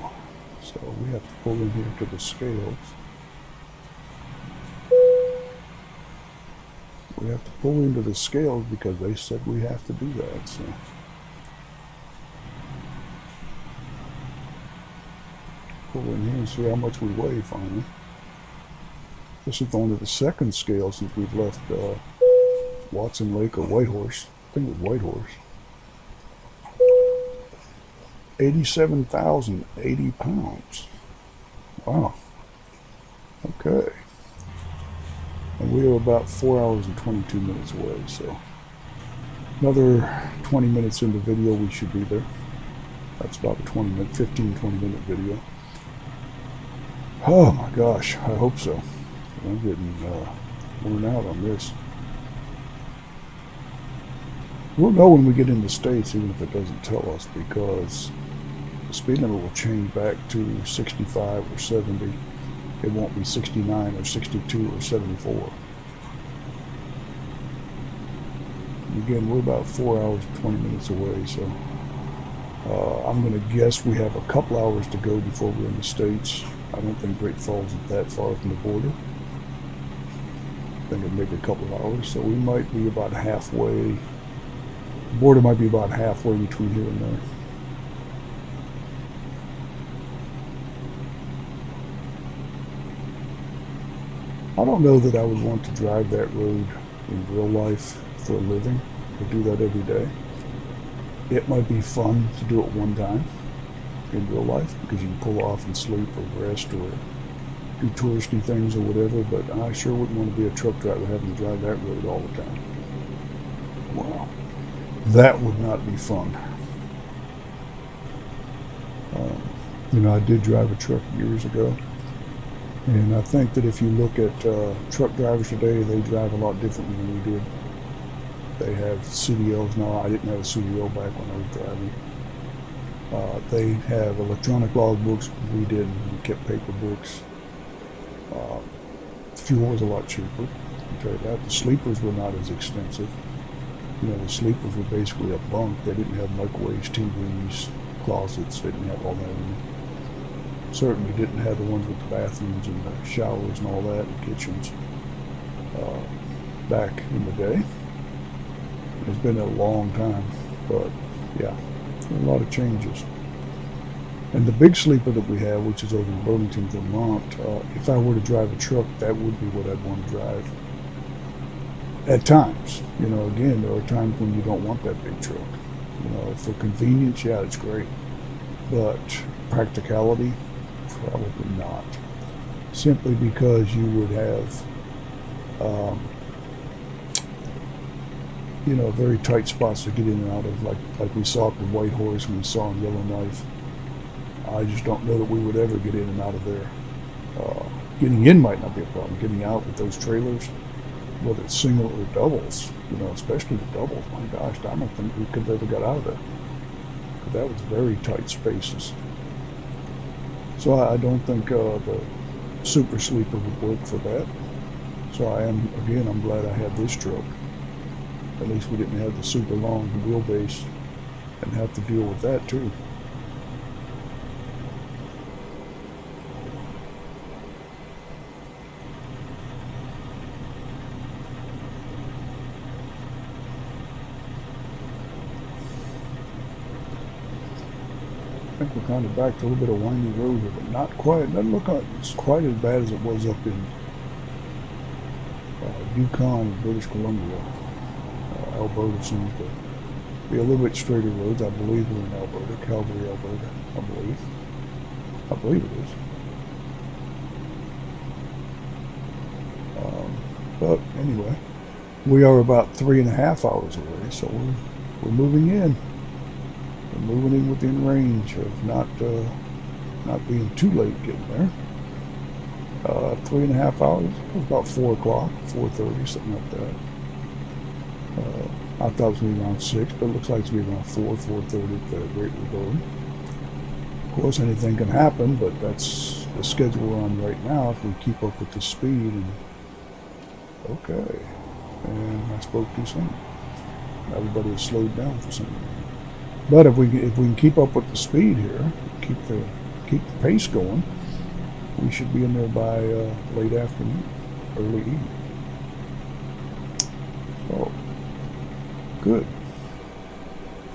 So we have to pull in here to the scales. We have to pull into the scales because they said we have to do that. So pull in here and see how much we weigh finally. This is only the second scale since we've left Watson Lake or Whitehorse. I think it was Whitehorse. 87,080 pounds. Wow. Okay. And we are about 4 hours and 22 minutes away, so another 20 minutes in the video we should be there. That's about a 15-20 minute video. Oh my gosh, I hope so. I'm getting worn out on this. We'll know when we get in the States, even if it doesn't tell us, because the speed limit will change back to 65 or 70. It won't be 69 or 62 or 74. And again, we're about 4 hours and 20 minutes away, so I'm going to guess we have a couple hours to go before we're in the States. I don't think Great Falls is that far from the border. I think it may be a couple of hours, so we might be about halfway. The border might be about halfway between here and there. I don't know that I would want to drive that road in real life for a living, or do that every day. It might be fun to do it one time in real life because you can pull off and sleep or rest or do touristy things or whatever, but I sure wouldn't want to be a truck driver having to drive that road all the time. Wow. That would not be fun. I did drive a truck years ago, and I think that if you look at truck drivers today, they drive a lot differently than we did. They have CDLs now. I didn't have a CDL back when I was driving. They have electronic logbooks. We didn't. We kept paper books. Fuel was a lot cheaper. I'll tell you that. The sleepers were not as extensive. The sleepers were basically a bunk. They didn't have microwaves, TVs, closets. They didn't have all that in them. Certainly didn't have the ones with the bathrooms and the showers and all that, and kitchens. Back in the day. It's been a long time, but yeah, a lot of changes. And the big sleeper that we have, which is over in Burlington, Vermont, if I were to drive a truck, that would be what I'd want to drive. At times, you know, again, there are times when you don't want that big truck. You know, for convenience, yeah, it's great. But practicality, probably not. Simply because you would have, you know, very tight spots to get in and out of, like we saw at the White Horse and we saw in Yellowknife. I just don't know that we would ever get in and out of there. Getting in might not be a problem. Getting out with those trailers, whether it's single or doubles, you know, especially the doubles, my gosh, I don't think we could have ever got out of there. That was very tight spaces. So I don't think the super sleeper would work for that. So I'm glad I had this truck. At least we didn't have the super long wheelbase and have to deal with that too. I think we're kind of back to a little bit of windy road here, but not quite. It doesn't look like it's quite as bad as it was up in Yukon, British Columbia. Alberta seems to be a little bit straighter roads. I believe we're in Alberta, Calgary, Alberta. I believe it is. But anyway, we are about 3.5 hours away, so we're moving in. We're moving in within range of not being too late getting there. 3.5 hours. It was about 4 o'clock, 4:30, something like that. I thought it was going to be around 6, but it looks like it's going to be around 4:30 at the rate we're going. Of course, anything can happen, but that's the schedule we're on right now if we keep up with the speed. And okay, and I spoke too soon. Everybody has slowed down for some reason. But if we can keep up with the speed here, keep the pace going, we should be in there by late afternoon, early evening. So good.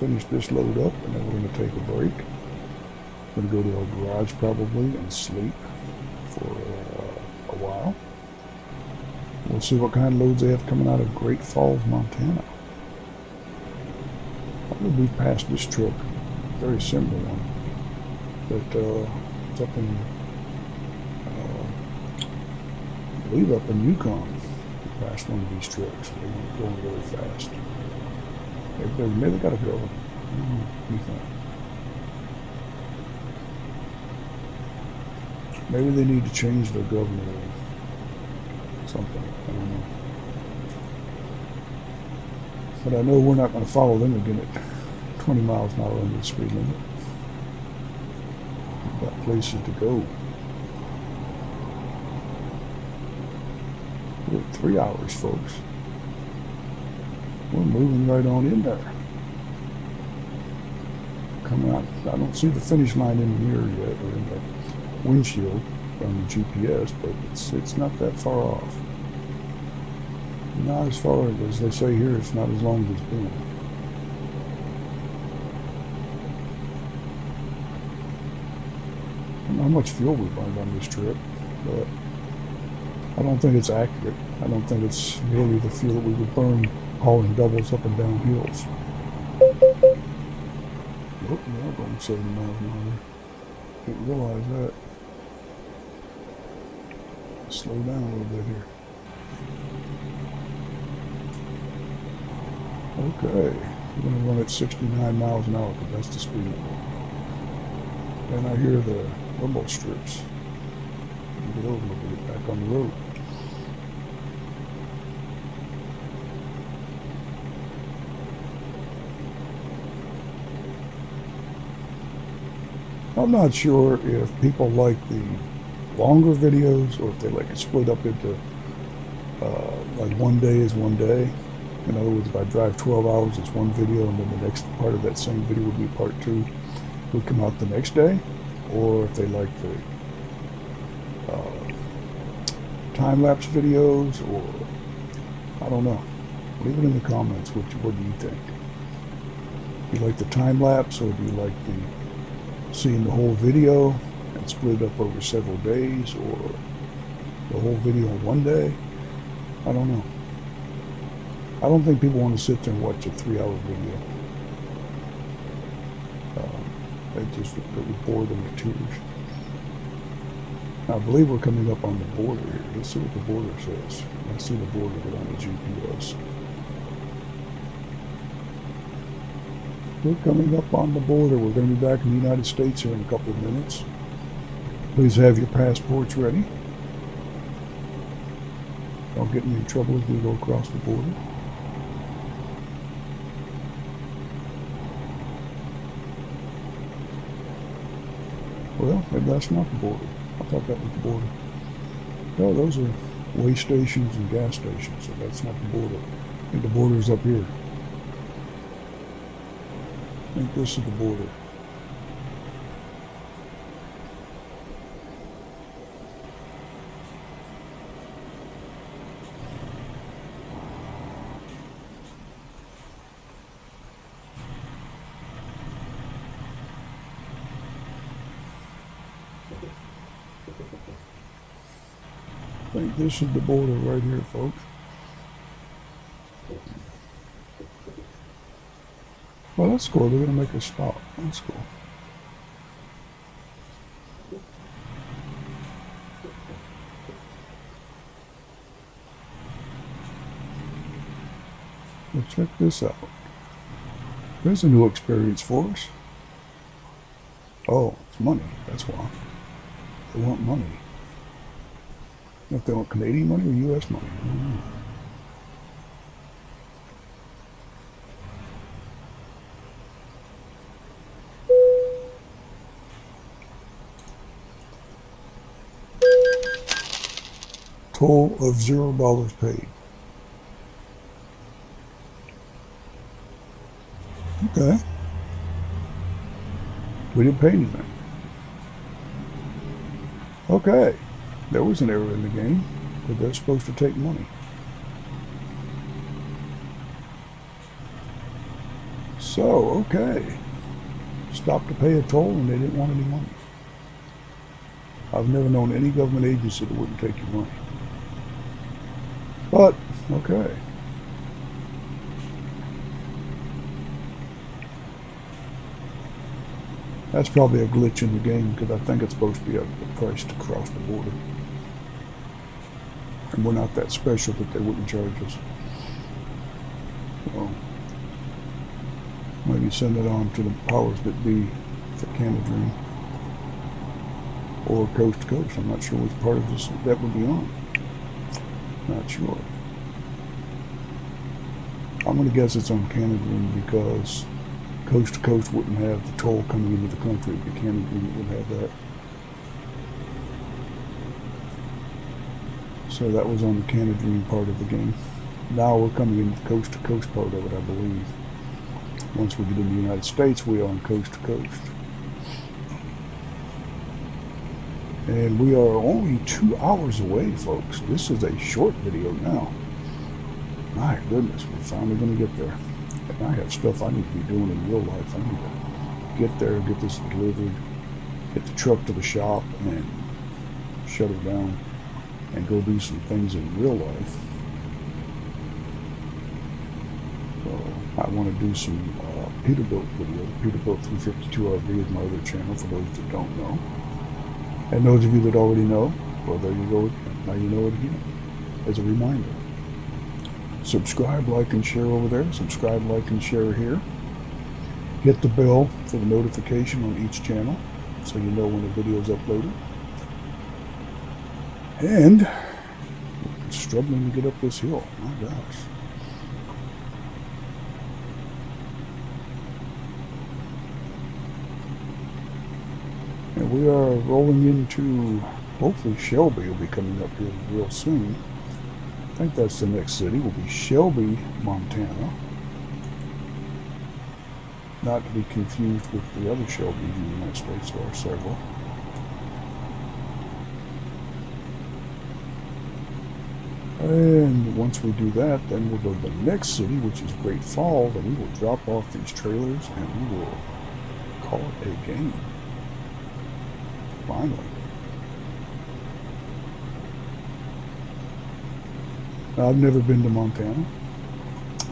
Finish this load up, and then we're going to take a break. We're going to go to our garage probably and sleep for a while. We'll see what kind of loads they have coming out of Great Falls, Montana. We passed this truck, very similar one, but it's up in, I believe up in Yukon. We passed one of these trucks. They weren't going really fast. Maybe they got to go. What do you think? Maybe they need to change their governor or something. I don't know. But I know we're not going to follow them again at 20 miles an hour under the speed limit. We've got places to go. We're at 3 hours, folks. We're moving right on in there. Coming out. I don't see the finish line in the mirror yet, or in the windshield on the GPS, but it's not that far off. Not as far as they say here, it's not as long as it's been. I don't know how much fuel we burned on this trip, but I don't think it's accurate. I don't think it's really the fuel that we would burn hauling doubles up and down hills. Oh, yeah, I'm going 70 miles an hour. Didn't realize that. Slow down a little bit here. Okay, we're going to run at 69 miles an hour because that's the speed. And I hear the rumble strips. Get over and get back on the road. I'm not sure if people like the longer videos or if they like it split up into like one day is one day. In other words, if I drive 12 hours, it's one video, and then the next part of that same video would be part 2. Would come out the next day. Or if they like the time-lapse videos, or I don't know. Leave it in the comments. What do you think? Do you like the time-lapse, or do you like the seeing the whole video and split it up over several days, or the whole video in one day. I don't know. I don't think people want to sit there and watch a 3-hour video. It would bore them to tears. I believe we're coming up on the border here. Let's see what the border says. I see the border on the GPS. We're coming up on the border. We're going to be back in the United States here in a couple of minutes. Please have your passports ready. Don't get me in trouble as we go across the border. Well, maybe that's not the border. I thought that was the border. No, those are way stations and gas stations, so that's not the border. I think the border's up here. I think this is the border. I think this is the border right here, folks. Well, that's cool. They're going to make us stop. That's cool. Well, check this out. There's a new experience for us. Oh, it's money. That's why. They want money. If they want Canadian money or U.S. money, I don't know. Toll of $0 paid. Okay. We didn't pay anything. Okay. There was an error in the game, but they're supposed to take money. So, okay. Stopped to pay a toll and they didn't want any money. I've never known any government agency that wouldn't take your money. But, okay. That's probably a glitch in the game because I think it's supposed to be a price to cross the border. And we're not that special that they wouldn't charge us. So, maybe send it on to the powers that be for Canada or coast to coast. I'm not sure which part of this that would be on. Not sure. I'm going to guess it's on Canada because coast to coast wouldn't have the toll coming into the country. The Canada would have that. So that was on the Canada part of the game. Now we're coming into the coast to coast part of it, I believe. Once we get in the United States, we are on coast to coast. And we are only 2 hours away, folks. This is a short video now. My goodness, we're finally going to get there. And I have stuff I need to be doing in real life. I need to get there, get this delivered, get the truck to the shop, and shut it down, and go do some things in real life. So I want to do some Peterbilt video. Peterbilt 352RV is my other channel for those that don't know. And those of you that already know, well, there you go again. Now you know it again. As a reminder. Subscribe, like, and share over there. Subscribe, like, and share here. Hit the bell for the notification on each channel so you know when a video is uploaded. And we're struggling to get up this hill. My gosh. And we are rolling into, hopefully Shelby will be coming up here real soon. I think that's the next city, will be Shelby, Montana. Not to be confused with the other Shelby in the United States, there are several. And once we do that, then we'll go to the next city, which is Great Falls, and we will drop off these trailers and we will call it a game. Finally. Now, I've never been to Montana.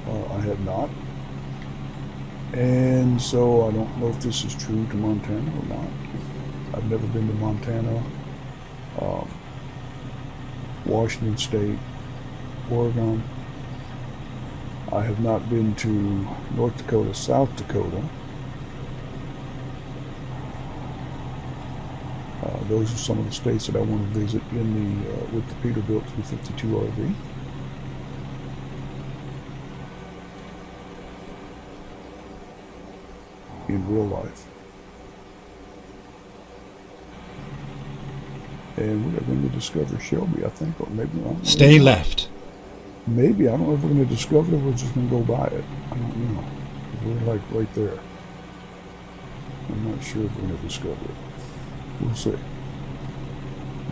I have not. And so I don't know if this is true to Montana or not. I've never been to Montana, Washington State, Oregon. I have not been to North Dakota, South Dakota. Those are some of the states that I want to visit in the with the Peterbilt 352 RV. In real life. And we are going to discover Shelby, I think, or maybe not. Stay left. Maybe, I don't know if we're going to discover it or we're just going to go by it. I don't know. We're like right there. I'm not sure if we're going to discover it. We'll see.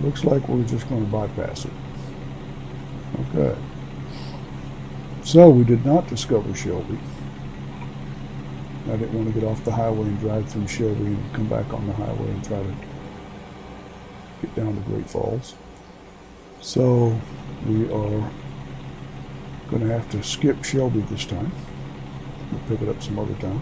Looks like we're just going to bypass it. Okay. So we did not discover Shelby. I didn't want to get off the highway and drive through Shelby and come back on the highway and try to get down to Great Falls. So we are going to have to skip Shelby this time. We'll pick it up some other time.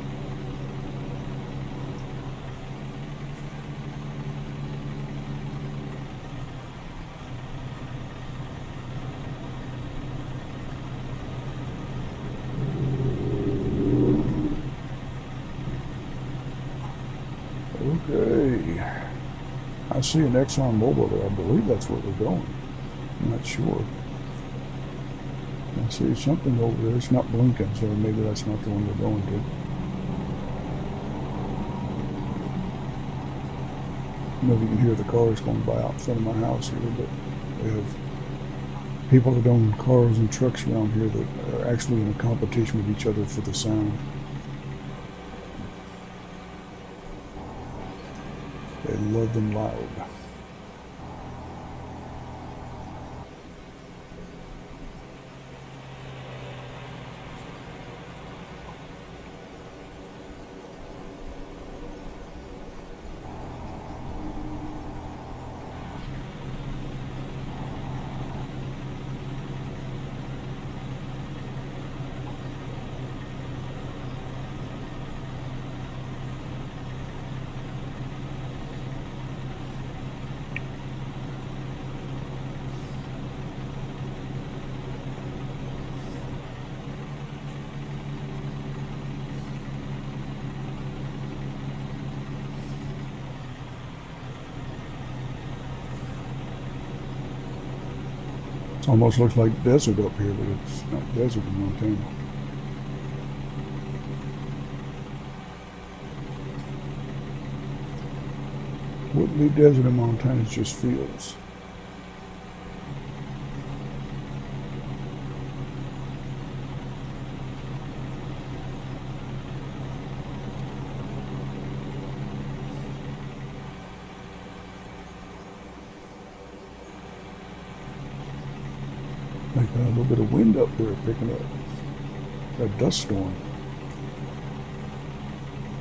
Okay, I see an Exxon Mobil there. I believe that's where we're going. I'm not sure. I see something over there. It's not blinking, so maybe that's not the one we're going to. I don't know if you can hear the cars going by out in front of my house here, but we have people that own cars and trucks around here that are actually in a competition with each other for the sound. They love them loud. It almost looks like desert up here, but it's not desert in Montana. Wouldn't be desert in Montana, it's just fields. Like a little bit of wind up there picking up. A dust storm.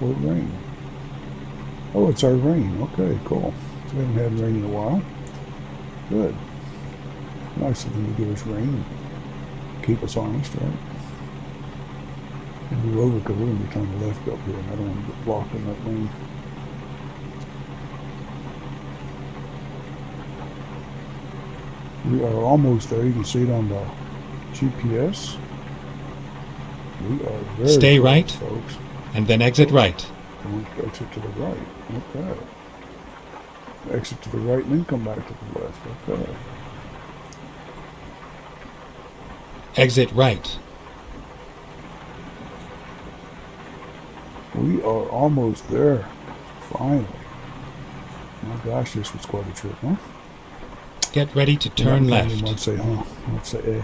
Or rain. Oh, it's our rain. Okay, cool. We haven't had rain in a while. Good. Nice of them to give us rain and keep us honest, right? And we're over because we're going to be turning left up here, and I don't want to get blocked in that rain. We are almost there. You can see it on the GPS. We are very Stay close, right, folks. and then exit right. And we exit to the right. Okay. Exit to the right and then come back to the left. Okay. Exit right. We are almost there. Finally. My gosh, this was quite a trip, huh? Get ready to turn You left. might say, huh? You might say, eh.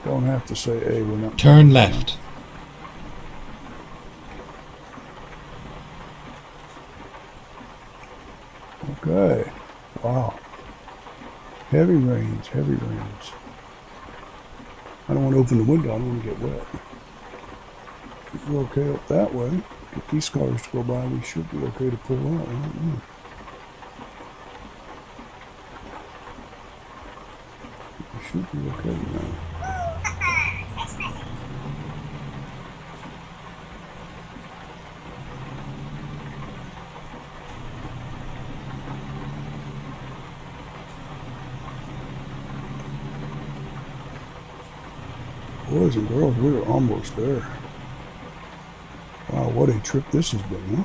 Don't have to say, eh, we're not. Turn left. Okay. Wow. Heavy rains, heavy rains. I don't want to open the window, I don't want to get wet. If we're okay up that way, get these cars to go by, we should be okay to pull out. I don't know. We should be okay now. Boys and girls, we're almost there. Wow, what a trip this has been, huh?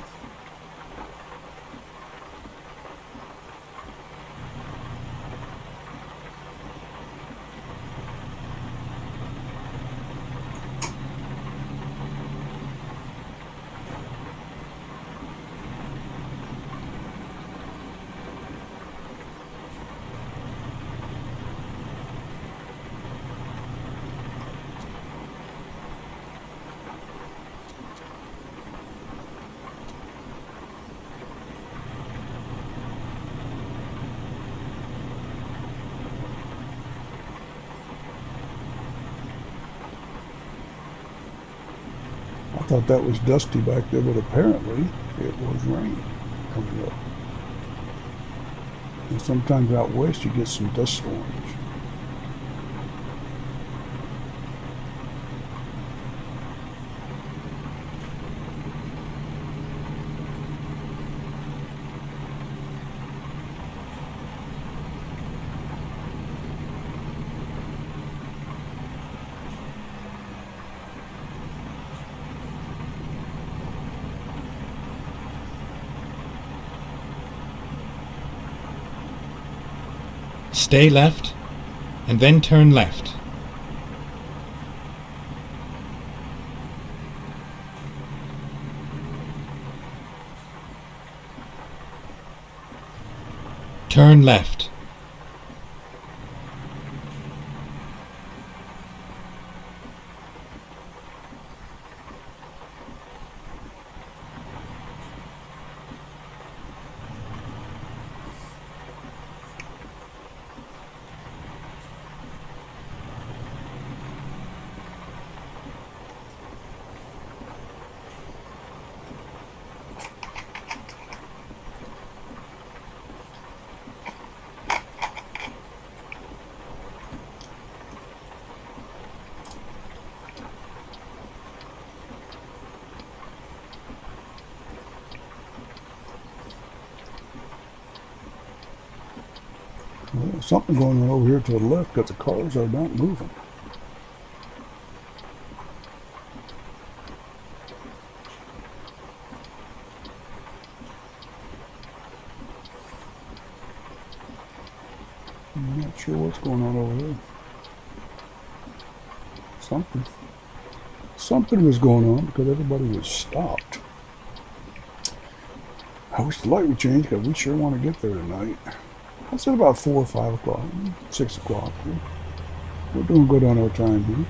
I thought that was dusty back there, but apparently it was rain coming up. And sometimes out west you get some dust storms. Stay left, and then turn left. Turn left. Well, there's something going on over here to the left because the cars are not moving. I'm not sure what's going on over there. Something was going on because everybody was stopped. I wish the light would change because we sure want to get there tonight. I said about 4 or 5 o'clock, 6 o'clock. We're doing good on our time here.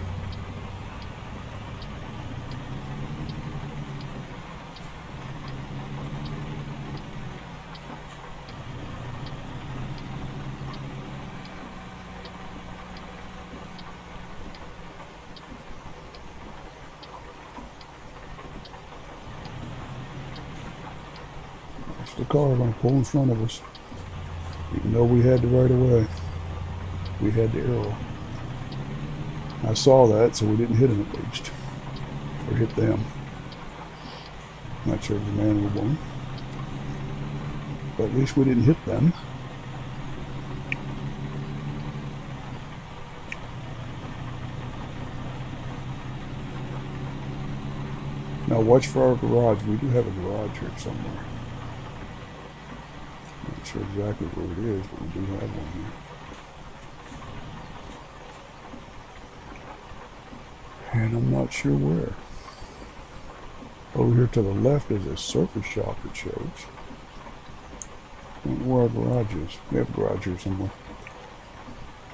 That's the car going to pull in front of us. Even though we had the right of way, we had the arrow. I saw that, so we didn't hit him at least. Or hit them. Not sure if it was a man or a woman. But at least we didn't hit them. Now watch for our garage. We do have a garage here somewhere. Not sure exactly where it is, but we do have one here. And I'm not sure where. Over here to the left is a surface shop it shows. I don't know where our garage is. We have a garage here somewhere.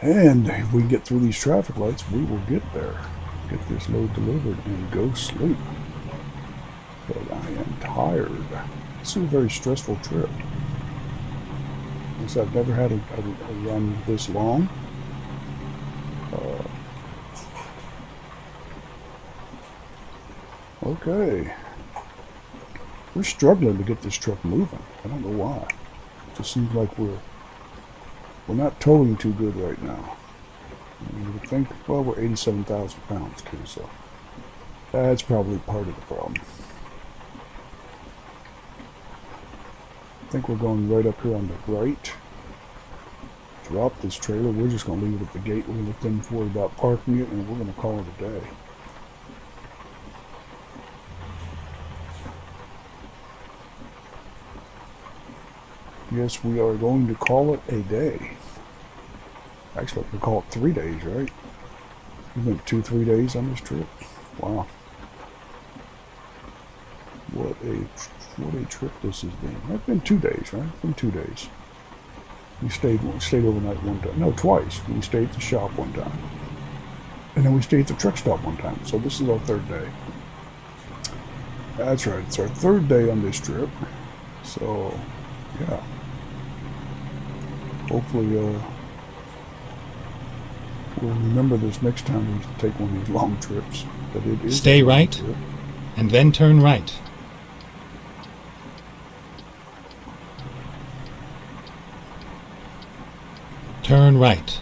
And if we get through these traffic lights, we will get there. Get this load delivered and go sleep. But I am tired. This is a very stressful trip. I've never had a run this long. Okay. We're struggling to get this truck moving. I don't know why. It just seems like we're not towing too good right now. You would think, well, we're 87,000 pounds too, so that's probably part of the problem. I think we're going right up here on the right. Drop this trailer. We're just going to leave it at the gate. We're going to let them worry about parking it, and we're going to call it a day. Yes, we are going to call it a day. Actually, we call it 3 days, right? We went 2-3 days on this trip. Wow. What a trip this has been. It's been 2 days, right? It's been 2 days. We stayed overnight one time. No, twice. We stayed at the shop one time. And then we stayed at the truck stop one time. So this is our 3rd day. That's right. It's our 3rd day on this trip. So, yeah. Hopefully, we'll remember this next time we take one of these long trips. That it is Stay right, and then turn right. Turn right.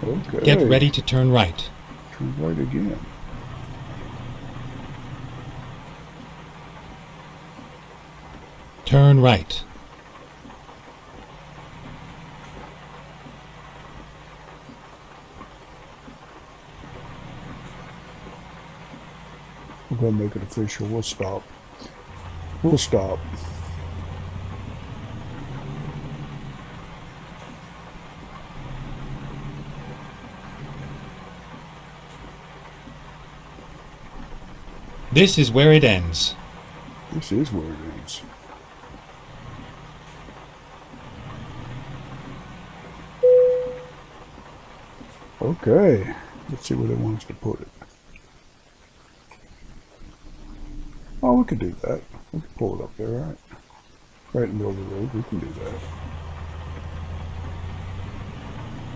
Okay. Get ready to turn right. Turn right again. Turn right. We're going to make it official. We'll stop. We'll stop. This is where it ends. This is where it ends. Okay. Let's see where they want us to put it. Oh, we can do that. We can pull it up there, right? Right in the middle of the road. We can do that.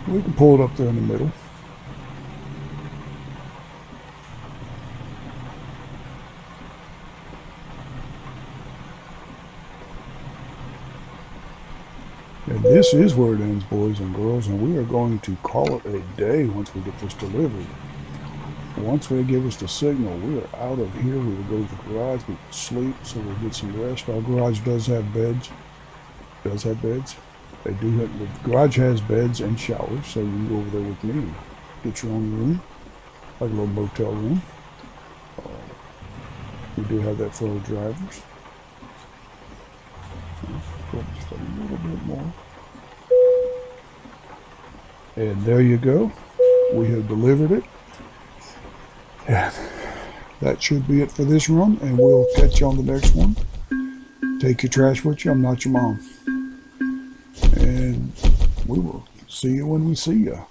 We can pull it up there in the middle. And this is where it ends, boys and girls, and we are going to call it a day once we get this delivered. Once they give us the signal, we are out of here. We will go to the garage, we will sleep, so we'll get some rest. Our garage does have beds. They do have, the garage has beds and showers, so you can go over there with me and get your own room, like a little motel room. We do have that for our drivers. Just a little bit more. And there you go. We have delivered it. And that should be it for this run, and we'll catch you on the next one. Take your trash with you. I'm not your mom. And we will see you when we see you.